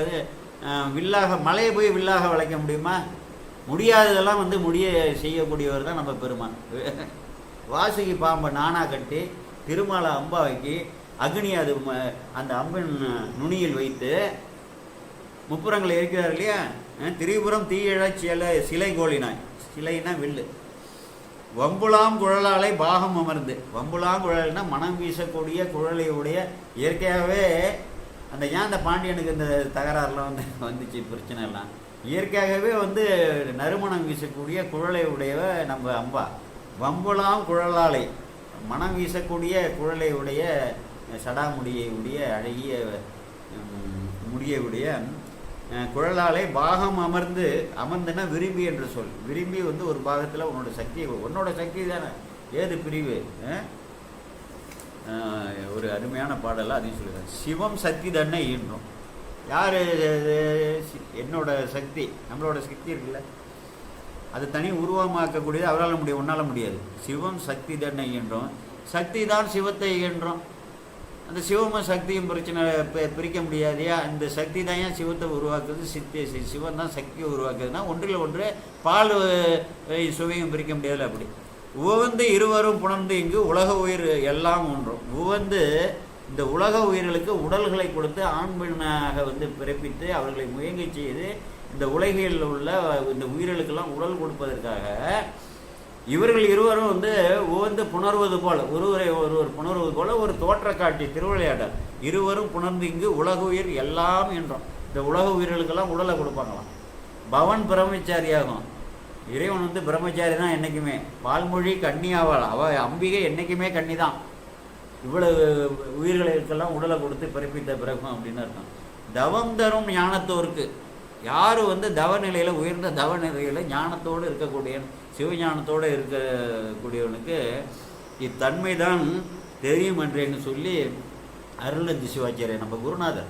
வில்லாக மலையை போய் வில்லாக வளைக்க முடியுமா? முடியாததெல்லாம் வந்து செய்யக்கூடியவர் தான் நம்ம பெருமான். வாசுகி பாம்பை நானா கட்டி திருமாலை அம்பாவைக்கு அக்னி அது அந்த அம்பின் நுனியில் வைத்து முப்புறங்களை இருக்கிறார் இல்லையா. திரிபுரம் தீயிழ சிலை கோலினாய். சிலைன்னா வில்லு. வம்புலாம் குழலாலை பாகம் அமர்ந்து. வம்புலாம் குழல்னா மனம் வீசக்கூடிய குழலையுடைய இயற்கையாகவே அந்த ஏன் அந்த பாண்டியனுக்கு இந்த தகராறுலாம் வந்துச்சு பிரச்சனை எல்லாம். இயற்கையாகவே வந்து நறுமணம் வீசக்கூடிய குழலை உடையவ நம்ம அம்பா. வம்புலாம் குழலாலை மனம் வீசக்கூடிய குழலை உடைய சடாமுடியை உடைய அழகிய முடியை உடைய குழலாலை பாகம் அமர்ந்துன்னா விரும்பி என்று சொல். விரும்பி வந்து ஒரு பாகத்தில் உன்னோட சக்தி தானே. ஏது பிரிவு? ஒரு அருமையான பாடலாம் அதையும் சொல்லுவேன். சிவம் சக்தி தானே ஈன்றோம். யார்? என்னோட சக்தி, நம்மளோட சக்தி இருக்குல்ல, அது தனி உருவமாக்கக்கூடியது அவரால் முடியும், உன்னால் முடியாது. சிவம் சக்தி தானே ஈன்றோம். சக்தி தான் சிவத்தை ஈன்றோம். அந்த சிவமும் சக்தியும் பிரச்சனை பிரிக்க முடியாதையா. இந்த சக்தி தான் ஏன் சிவத்தை உருவாக்குது, சிவன் தான் சக்தியை உருவாக்குதுன்னா ஒன்றில் ஒன்று பால் சுவையும் பிரிக்க முடியாது. அப்படி உவந்து இருவரும் புணர்ந்து இங்கு உலக உயிர் எல்லாம் ஒன்றும். உவந்து இந்த உலக உயிர்களுக்கு உடல்களை கொடுத்து ஆண் பெண்ணாக வந்து பிறப்பித்து அவர்களை முயங்கி செய்து இந்த உலகில் உள்ள இந்த உயிர்களுக்கெல்லாம் உடல் கொடுப்பதற்காக இவர்கள் இருவரும் வந்து உவந்து புணர்வது போல, ஒருவர் புணர்வது போல ஒரு தோற்ற காட்சி திருவிளையாடல். இருவரும் புணர்ந்து இங்கு உலக உயிர் எல்லாம் என்றோம். இந்த உலக உயிர்களுக்கெல்லாம் உடலை கொடுப்பாங்களாம். பவன் பிரம்மச்சாரியாகும். இறைவன் வந்து பிரம்மச்சாரி தான் என்றைக்குமே. பால்மொழி கன்னியாவாள். அம்பிகை என்றைக்குமே கன்னி தான். இவ்வளவு உயிர்களுக்கெல்லாம் உடலை கொடுத்து பிறப்பித்த பிறக்கும் அப்படின்னு அர்த்தம். தவம் தரும் ஞானத்தோருக்கு, யார் வந்து தவநிலையில் உயர்ந்த தவநிலையில் ஞானத்தோடு இருக்கக்கூடிய சிவஞானத்தோடு இருக்கக்கூடியவனுக்கு இத்தன்மை தான் தெரியும் என்றேன்னு சொல்லி அருளந்தி சிவாச்சாரியர் நம்ம குருநாதர்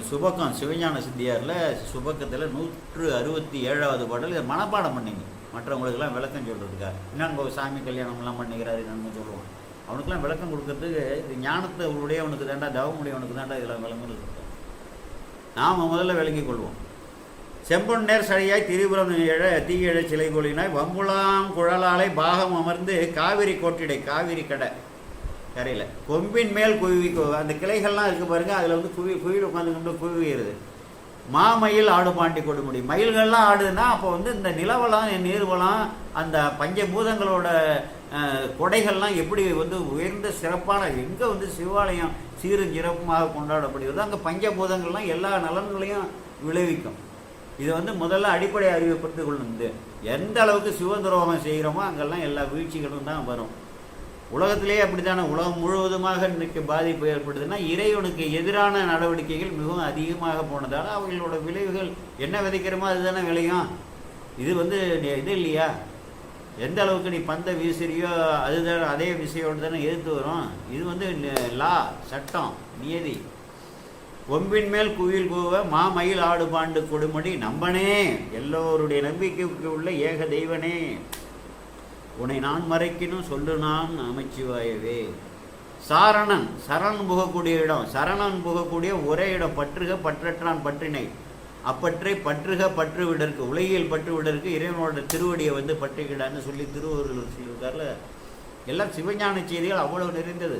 சுபக்கம் சிவஞான சித்தியாரில் சுபக்கத்தில் 167வது பாடல் இதை மனப்பாடம் பண்ணிங்க. மற்றவங்களுக்கெல்லாம் விளக்கம் சொல்கிறதுக்காக இன்னும் சாமி கல்யாணம்லாம் பண்ணிக்கிறாரு என்னன்னு சொல்லுவோம். அவனுக்கெல்லாம் விளக்கம் கொடுக்கறதுக்கு இது ஞானத்தை உடையவனுக்கு தாண்டா, தவமுடையவனுக்கு தாண்டா இதெல்லாம் விளங்குறது. நாம் முதல்ல விளங்கிக் கொள்வோம். செம்பொன்னேர் சடையாய் திரிபுரம் தீயழ சிலை கோலினாய் வம்புலாம் குழலாலை பாகம் அமர்ந்து காவிரி கோட்டிடை, காவிரி கடை கரையில் கொம்பின் மேல் குவி, அந்த கிளைகள்லாம் இருக்குது பாருங்கள், அதில் வந்து குயில் உட்காந்துக்கிட்டு குவிகிறது. மாமயில் ஆடு பாண்டி கொடுமுடி, மயில்கள்லாம் ஆடுதுன்னா அப்போ வந்து இந்த நிலவலம் நீர்வளம் அந்த பஞ்சபூதங்களோட கொடைகள்லாம் எப்படி வந்து உயர்ந்த சிறப்பான எங்கே வந்து சிவாலயம் சீரும் சிறப்புமாக கொண்டாடப்படுகிறது, அங்கே பஞ்சபூதங்கள்லாம் எல்லா நலன்களையும் விளைவிக்கும். இது வந்து முதல்ல அடிப்படை அறிவுப்படுத்தி கொள்ளுது. எந்த அளவுக்கு சிவதுரோகம் செய்கிறோமோ அங்கெல்லாம் எல்லா வீழ்ச்சிகளும் தான் வரும். உலகத்திலே அப்படித்தானே, உலகம் முழுவதுமாக இன்றைக்கு பாதிப்பு ஏற்படுதுன்னா இறைவனுக்கு எதிரான நடவடிக்கைகள் மிகவும் அதிகமாக போனதால் அவங்களோட விளைவுகள் என்ன விதைக்கிறோமோ அதுதானே விளையும். இது வந்து இது இல்லையா, எந்த அளவுக்கு நீ பந்தை வீசுறியோ அதுதான் அதே விஷயோடு தானே எதிர்த்து வரும். இது வந்து லா, சட்டம், நியதி. கொம்பின் மேல் குயில் கூவ மாமயில் ஆடு பாண்டு கொடுமடி நம்பனே, எல்லோருடைய நம்பிக்கைக்கு உள்ள ஏக தெய்வனே, உன்னை நான் மறைக்கணும் சொல்லு நான் நமச்சிவாயவே. சாரணன், சரணன் புகக்கூடிய இடம், சரணன் புகக்கூடிய ஒரே இடம். பற்றுக பற்றற்றான் பற்றினை அப்பற்றை பற்றுக பற்று விடற்கு, உலகியல் பற்று விடற்கு இறைவனோட திருவடியை வந்து பற்றுகிடான்னு சொல்லி திருவள்ளுவர் சொல்லியிருக்காருல. எல்லாம் சிவஞான செய்திகள் அவ்வளவு நிறைந்தது.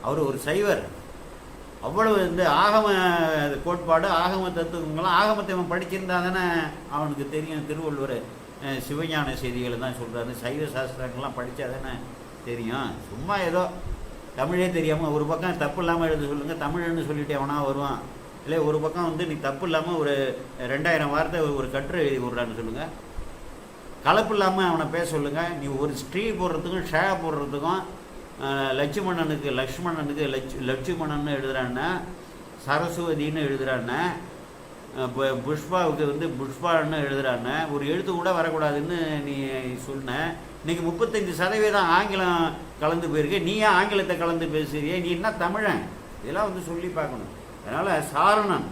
அவர் ஒரு சைவர். அவ்வளவு இந்த ஆகம கோட்பாடு ஆகம தத்துவங்கள்லாம் ஆகமத்தை அவன் படிச்சிருந்தா தானே அவனுக்கு தெரியும். திருவள்ளுவர் சிவஞான செய்திகளை தான் சொல்கிறாரு. சைவ சாஸ்திரங்கள்லாம் படித்தா தானே தெரியும். சும்மா ஏதோ தமிழே தெரியாமல் ஒரு பக்கம் தப்பு இல்லாமல் எழுத சொல்லுங்கள், தமிழ்னு சொல்லிட்டு எவனா வருவான். இல்லை ஒரு பக்கம் வந்து நீ தப்பு இல்லாமல் ஒரு 2000 வார்த்தை ஒரு கட்டுரை எழுதி விட்றான்னு சொல்லுங்கள். கலப்பு இல்லாமல் அவனை பேச சொல்லுங்கள். நீ ஒரு ஸ்ட்ரீ போடுறதுக்கும் ஷே போடுறதுக்கும் லட்சுமணனுக்கு லட்சுமணன்னு எழுதுறான்னா, சரஸ்வதினு எழுதுறான்னா, புஷ்பாவுக்கு வந்து புஷ்பான்னு எழுதுறான்னு ஒரு எழுத்து கூட வரக்கூடாதுன்னு நீ சொன்ன. இன்றைக்கி 35% ஆங்கிலம் கலந்து போயிருக்கு. நீ ஏன் ஆங்கிலத்தை கலந்து பேசுறியே? நீ என்ன தமிழன்? இதெல்லாம் வந்து சொல்லி பார்க்கணும். அதனால் சாரணன்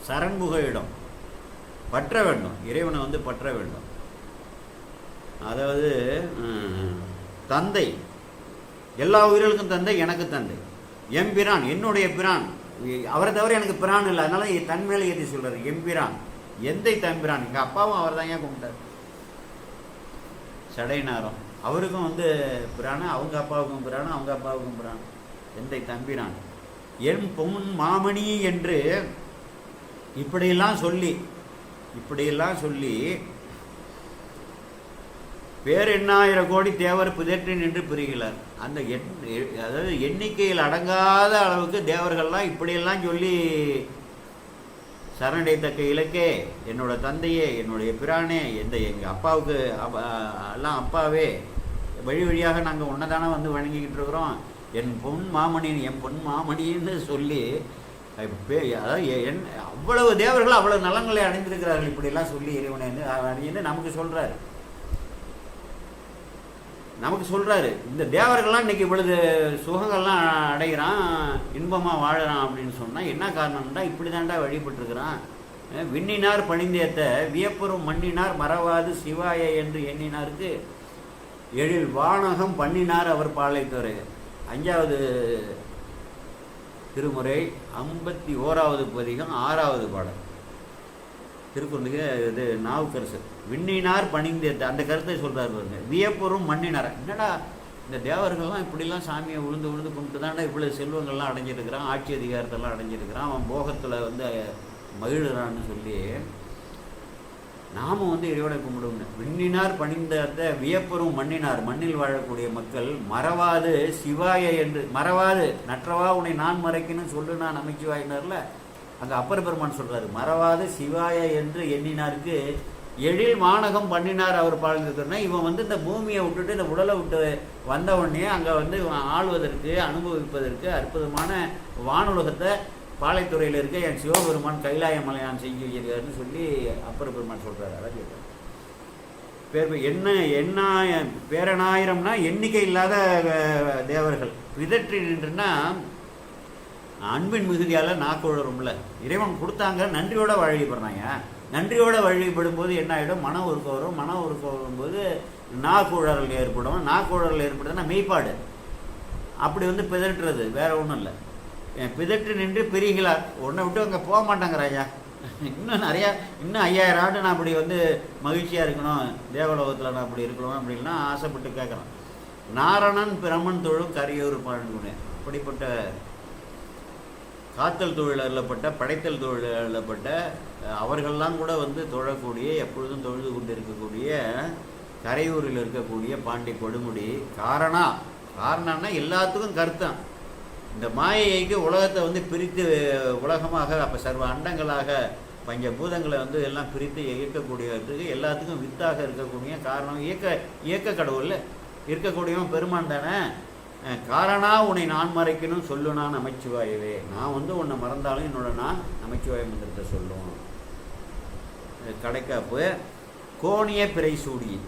சரண்முக இடம், பற்ற வேண்டும், இறைவனை வந்து பற்ற வேண்டும். அதாவது தந்தை, எல்லா உயிர்களுக்கும் தந்தை, எனக்கு தந்தை, எம்பிரான், என்னுடைய பிரான், அவரை தவிர எனக்கு பிரான் இல்லை. அதனால தன் மேலே ஏற்றி சொல்றாரு எம்பிரான், எந்தை தம்பிரான். எங்கள் அப்பாவும் அவர் தான் ஏன் கும்பிட்டார். சடைநாரம் அவருக்கும் வந்து பிரான், அவங்க அப்பாவுக்கும் பிரான், அவங்க அப்பாவுக்கும் பிரான். எந்தை தம்பிரான், என் பொன் மாமணி என்று இப்படியெல்லாம் சொல்லி பேரெண்ணாயிரம் கோடி தேவர் புதற்றி நின்று பிரிகிறார். அந்த அதாவது எண்ணிக்கையில் அடங்காத அளவுக்கு தேவர்கள்லாம் இப்படியெல்லாம் சொல்லி சரணடைத்தக்க இலக்கே, என்னோட தந்தையே, என்னுடைய பிரானே, எங்கள் அப்பாவுக்கு எல்லாம் அப்பாவே, வழி வழியாக நாங்கள் ஒன்னதானே வந்து வணங்கிக்கிட்டு இருக்கிறோம். என் பொன் மாமணின்னு சொல்லி அதாவது அவ்வளவு தேவர்கள் அவ்வளவு நலங்களை அடைந்திருக்கிறார்கள். இப்படியெல்லாம் சொல்லி இறைவனை நமக்கு சொல்கிறாரு. இந்த தேவர்கள்லாம் இன்றைக்கி இவ்வளவு சுகங்கள்லாம் அடைகிறான், இன்பமாக வாழறான் அப்படின்னு சொன்னால் என்ன காரணம்னா இப்படி தாண்டா வழிபட்டுருக்கிறான். விண்ணினார் பணிந்தேத்த வியப்புறும் மண்ணினார் மறவாது சிவாய என்று எண்ணினாருக்கு எழில் வானகம் பண்ணினார் அவர் பாளையத்துறை. 5வது திருமுறை 51வது பதிகம் 6வது பாடல் திருக்குறளுக்கு. இது நாவுக்கரசர் விண்ணினார் பணிந்தேத்த அந்த கருத்தை சொல்கிறார் பாருங்க. வியப்புறும் மண்ணினார், என்னடா இந்த தேவர்கள்லாம் இப்படிலாம் சாமியை விழுந்து கும்பிட்டு தாண்டா இவ்வளோ செல்வங்கள்லாம் அடைஞ்சிருக்கிறான், ஆட்சி அதிகாரத்தெல்லாம் அடைஞ்சிருக்கிறான், அவன் போகத்தில் வந்து மகிழ்கிறான்னு சொல்லி நாமும் வந்து இறைவனை கும்பிடுவோம். விண்ணினார் பணிந்த வியப்புறும் மண்ணினார், மண்ணில் வாழக்கூடிய மக்கள் மறவாது சிவாய என்று, மறவாது நற்றவா உன்னை நான் மறைக்கணும்னு சொல்லு நான் நமச்சிவாயினார்ல, அங்கே அப்பர் பெருமான் சொல்கிறாரு மறவாது சிவாய என்று எண்ணினாருக்கு எழில் வானகம் பண்ணினார் அவர் பாழ்ந்துன்னா. இவன் வந்து இந்த பூமியை விட்டுட்டு இந்த உடலை விட்டு வந்த உடனே அங்கே வந்து ஆள்வதற்கு அனுபவிப்பதற்கு அற்புதமான வானுலகத்தை பாளையத்துறையில் இருக்க என் சிவபெருமான் கைலாய மலையான் செஞ்சு வைக்கிறாருன்னு சொல்லி அப்பர் பெருமான் சொல்கிறார். அதான் கேட்குறேன். பேரனாயிரம்னா எண்ணிக்கை இல்லாத தேவர்கள். பிதற்றி நின்றுன்னா அன்பின் மிகுதியால் நாக்குழறும்ல. இறைவன் கொடுத்தாங்க, நன்றியோட வழிபடுறாங்க. நன்றியோட வழிபடும் போது என்ன ஆகிடும்? மன உருக்கம் வரும். மன உருக்கம் வரும்போது நாக்குழறல் ஏற்படும். நாக்குழறல் ஏற்படுதுன்னா மெய்ப்பாடு. அப்படி வந்து பிதற்றுறது, வேற ஒன்றும் இல்லை. பிதற்று நின்று பிரிகிறார். உன்னை விட்டு அங்கே போக மாட்டாங்கிறாயா. இன்னும் நிறையா, இன்னும் 5000 ஆண்டு நான் அப்படி வந்து மகிழ்ச்சியாக இருக்கணும், தேவலோகத்தில் நான் அப்படி இருக்கணும் அப்படின்னா ஆசைப்பட்டு கேட்குறான். நாரணன் பிரமன் தொழும் கரியூர் பாண்டுனே. அப்படிப்பட்ட காத்தல் தொழிலப்பட்ட, படைத்தல் தொழிலப்பட்ட அவர்கள்லாம் கூட வந்து தொழக்கூடிய, எப்பொழுதும் தொழுது கொண்டு இருக்கக்கூடிய கரையூரில் இருக்கக்கூடிய பாண்டி கொடுமுடி காரணம்னா எல்லாத்துக்கும் கருத்தம். இந்த மாயைக்கு உலகத்தை வந்து பிரித்து உலகமாக, அப்போ சர்வ அண்டங்களாக பஞ்சபூதங்களை வந்து எல்லாம் பிரித்து இயக்கக்கூடியதுக்கு எல்லாத்துக்கும் வித்தாக இருக்கக்கூடிய காரணம் இயக்க கடவுள் இருக்கக்கூடியவன் பெருமான் தானே. காரணா உன்னை நான் மறைக்கணும் சொல்லுனா நமச்சிவாயவே. நான் வந்து உன்னை மறந்தாலும் என்னோட நான் நமச்சிவாய மந்திரத்தை சொல்லுவோம். கடைக்காப்பு கோணிய பிறை சூடியை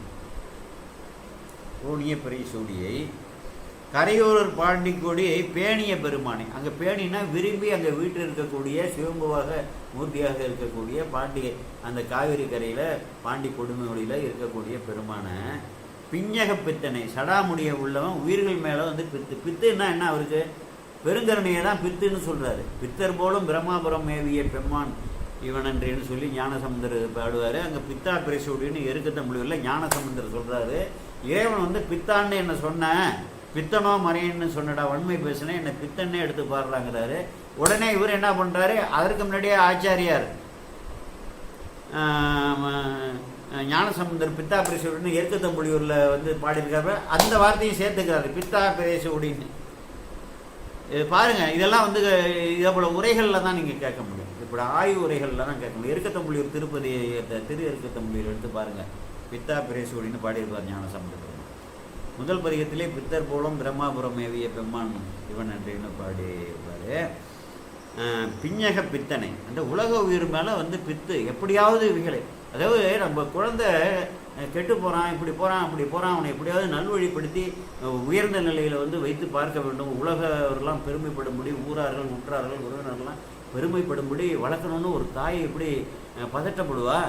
கரையூர் பாண்டிக்கொடி பேணிய பெருமானை. அங்கே பேணினா விரும்பி அங்கே வீட்டில் இருக்கக்கூடிய சிவம்புவாக மூர்த்தியாக இருக்கக்கூடிய பாண்டி, அந்த காவிரி கரையில் பாண்டி கொடுமைகளில் இருக்கக்கூடிய பெருமானை. பிஞ்சக பித்தனை சடாமுடிய உள்ளவன் உயிர்கள் மேலே வந்து பித்துன்னா என்ன? அவருக்கு பெருங்கருணையை தான் பித்துன்னு சொல்கிறாரு. பித்தர் போலும் பிரம்மாபுரம் மேவிய பெம்மான் இவனன்றேன்னு சொல்லி ஞானசமுந்தர் பாடுவார். அங்கே பித்தா பிரசூடின்னு எருக்கத்தமிழில் ஞானசமுந்தர் சொல்கிறாரு. இறைவன் வந்து பித்தான்னு என்ன சொன்ன, பித்தனோ மறையன்னு சொன்னடா, வன்மை பேசுனேன், என்னை பித்தன்னே எடுத்து பாடுறாங்கிறாரு. உடனே இவர் என்ன பண்ணுறாரு? அதற்கு முன்னாடியே ஆச்சாரியார் ஞானசமுந்தர் பித்தா பிரசூடின்னு எருக்கத்தம்புலியூரில் வந்து பாடியிருக்காரு. அந்த வார்த்தையும் சேர்த்துக்கிறாரு, பித்தா பிரசூடின்னு. இது பாருங்கள், இதெல்லாம் வந்து இதே போல் உரைகளில் தான் நீங்கள் கேட்க முடியும். இப்படி ஆய்வு உரைகளில் தான் கேட்க முடியும். எருக்கத்தம்புலியூர் திருப்பதி திரு எருக்கத்தம்புலியூர் எடுத்து பாருங்கள், பித்தா பிரசூடின்னு பாடியிருப்பார் ஞானசமுந்தர். முதல் பதிகத்திலே பித்தர் போலும் பிரம்மாபுரம் மேவிய பெம்மான் இவன் என்றுன்னு பாடியிருப்பார். பிஞ்சக பித்தனை, அந்த உலக உயிர் மேலே வந்து பித்து எப்படியாவது இவைகளை, அதாவது நம்ம குழந்தை கெட்டு போகிறான், இப்படி போகிறான் அப்படி போகிறான், அவனை எப்படியாவது நல்வழிப்படுத்தி உயர்ந்த நிலையில் வந்து வைத்து பார்க்க வேண்டும். உலகெல்லாம் பெருமைப்படும்படி, ஊரார்கள் உற்றார்கள் உறவினர்கள்லாம் பெருமைப்படும்படி வளர்க்கணும்னு ஒரு தாய் எப்படி பதட்டப்படுவா,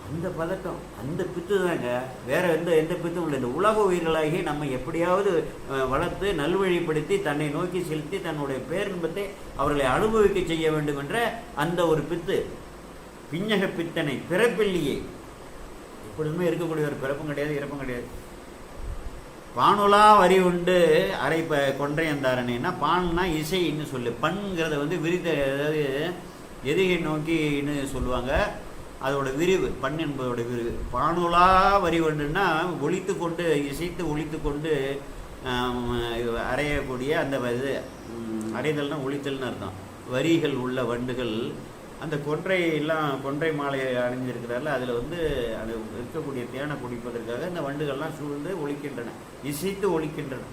அந்த பதட்டம், அந்த பித்து தாங்க. வேறு எந்த பித்தும் இல்லை. இந்த உலக உயிர்களாகி நம்ம எப்படியாவது வளர்த்து நல்வழிப்படுத்தி தன்னை நோக்கி செலுத்தி தன்னுடைய பேரின்பத்தை அவர்களை அனுபவிக்க செய்ய வேண்டும் என்ற அந்த ஒரு பித்து. பிஞ்சக பித்தனை பிறப்பில்லையே, எப்பொழுதுமே இருக்கக்கூடிய ஒரு பிறப்பும் கிடையாது, இறப்பும் கிடையாது. பானுலா வரி உண்டு அரை கொன்றையந்தாரணைன்னா, பான்னா இசைன்னு சொல்லு. பண்கிறத வந்து விரித்த, அதாவது எதிகை நோக்கின்னு சொல்லுவாங்க. அதோட விரிவு, பண் என்பதோட விரிவு. பானுலா வரி வண்டுன்னா ஒழித்து கொண்டு, இசைத்து ஒழித்து கொண்டு அறையக்கூடிய அந்த இது. அறைதல்னா ஒழித்தல்னு அர்த்தம். வரிகள் உள்ள வண்டுகள் அந்த கொன்றை மாலையை அணிஞ்சிருக்கிறார்கள். அதில் வந்து அது இருக்கக்கூடிய தேனை குடிப்பதற்காக இந்த வண்டுகள்லாம் சூழ்ந்து ஒழிக்கின்றன, இசைத்து ஒழிக்கின்றன.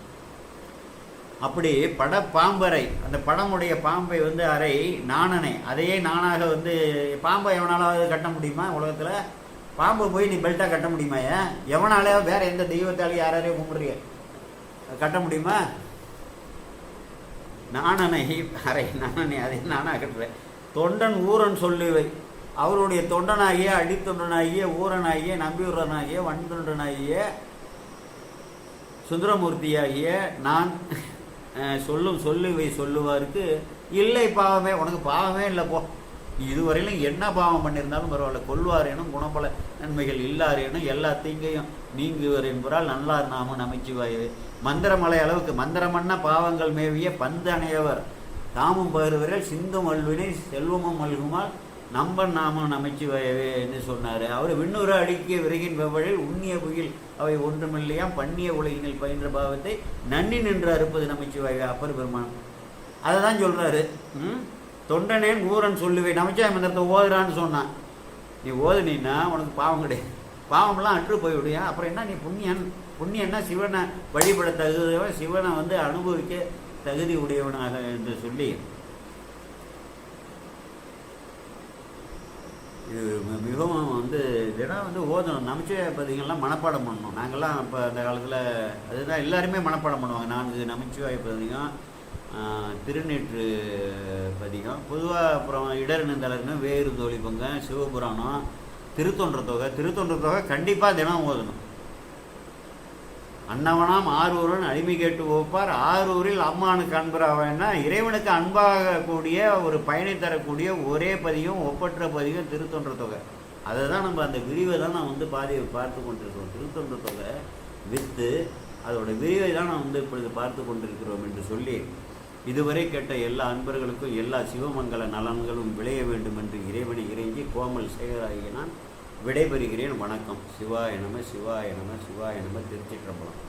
அப்படி பாம்பரை, அந்த படமுடைய பாம்பை வந்து அறை நாணனை, அதையே நானாக வந்து பாம்பை எவனாலாவது கட்ட முடியுமா உலகத்தில்? பாம்பை போய் நீ பெல்ட்டாக கட்ட முடியுமா? எவனாலே வேற எந்த தெய்வத்தாலையும் யாரையும் கும்பிடுறிய கட்ட முடியுமா? நாணனை அறை நாணனை, அதையும் நானாக கட்டுறேன். தொண்டன் ஊரன் சொல்லுவை, அவருடைய தொண்டனாகிய, அடித்தொண்டனாகிய, ஊரனாகிய, நம்பியூரனாகிய, வன்தொண்டனாகிய, சுந்தரமூர்த்தியாகிய நான் சொல்லுவை சொல்லுவாருக்கு இல்லை பாவமே, உனக்கு பாவமே இல்லை போ, இதுவரையிலும் என்ன பாவம் பண்ணியிருந்தாலும் பரவாயில்ல, கொள்வாரேனும் குணபல நன்மைகள் இல்லாரேனும் எல்லா தீங்கையும் நீங்குவர் என்பதால் நல்லார் நாமும் நமச்சிவாயவே. மந்திரமலை அளவுக்கு மந்திரமன்ன பாவங்கள் மேவிய பந்தனையவர் தாமும் பகருவர்கள் சிந்தும் அல்வினை செல்வமும் மல்குமால் நம்பன் நாமும் நமச்சிவாயவே என்று சொன்னார். அவர் விண்ணுற அடிக்கிய விறகின் வெவ்வழில் உண்ணிய புகில் அவை ஒன்றுமில்லையாம் பண்ணிய உலகினில் பயின்ற பாவத்தை நன்னி நின்று அறுப்பது நமச்சிவாயவே. அப்பர் பெருமான் அதை தான் சொல்கிறாரு. தொண்டனேன் ஊரன் சொல்லுவேன், நமச்சிவாய மந்திரத்தை ஓதுறான்னு சொன்னான். நீ ஓதுனா உனக்கு பாவம் கிடையாது, பாவம்லாம் அற்று போய்விடுயா. அப்புறம் என்ன நீ புண்ணியன்னா சிவனை வழிபட தகுதியவன், சிவனை வந்து அனுபவிக்க தகுதி உடையவனாக என்று சொல்லி இது மிகவும் வந்து இதெல்லாம் வந்து ஓதணும். நமச்சிவாய பதிகள்லாம் மனப்பாடம் பண்ணணும். நாங்கள்லாம் இப்போ அந்த காலத்தில் அதுதான் எல்லாருமே மனப்பாடம் பண்ணுவாங்க. 4 நமச்சிவாய பதிகம், திருநீற்று பதிகம், பொதுவாக அப்புறம் இடர்நந்தலர்னு வேறு தோழி பங்க, சிவபுராணம், திருத்தொன்ற தொகை கண்டிப்பாக தினம் ஓதணும். அன்னவனாம் ஆரூரன் அடிமை கேட்டு ஓப்பார், ஆரூரில் அம்மானு காண்பராவன்னா இறைவனுக்கு அன்பாக கூடிய ஒரு பயனை தரக்கூடிய ஒரே பதிகம், ஒப்பற்ற பதிகம் திருத்தொன்ற தொகை. அதை தான் நம்ம அந்த விரிவை தான் நான் வந்து பார்த்து கொண்டிருக்கிறோம். திருத்தொன்ற தொகை வித்து அதோட விரிவை தான் நான் வந்து இப்பொழுது பார்த்து கொண்டிருக்கிறோம் என்று சொல்லி, இதுவரை கேட்ட எல்லா அன்பர்களுக்கும் எல்லா சிவமங்கல நலன்களும் விளைய வேண்டும் என்று இறைவனை இறைஞ்சி கோமல் சேகராகிய நான் விடைபெறுகிறேன். வணக்கம். சிவாய நம, சிவாய நம, சிவாய நம. திருச்சிற்றம்பலம்.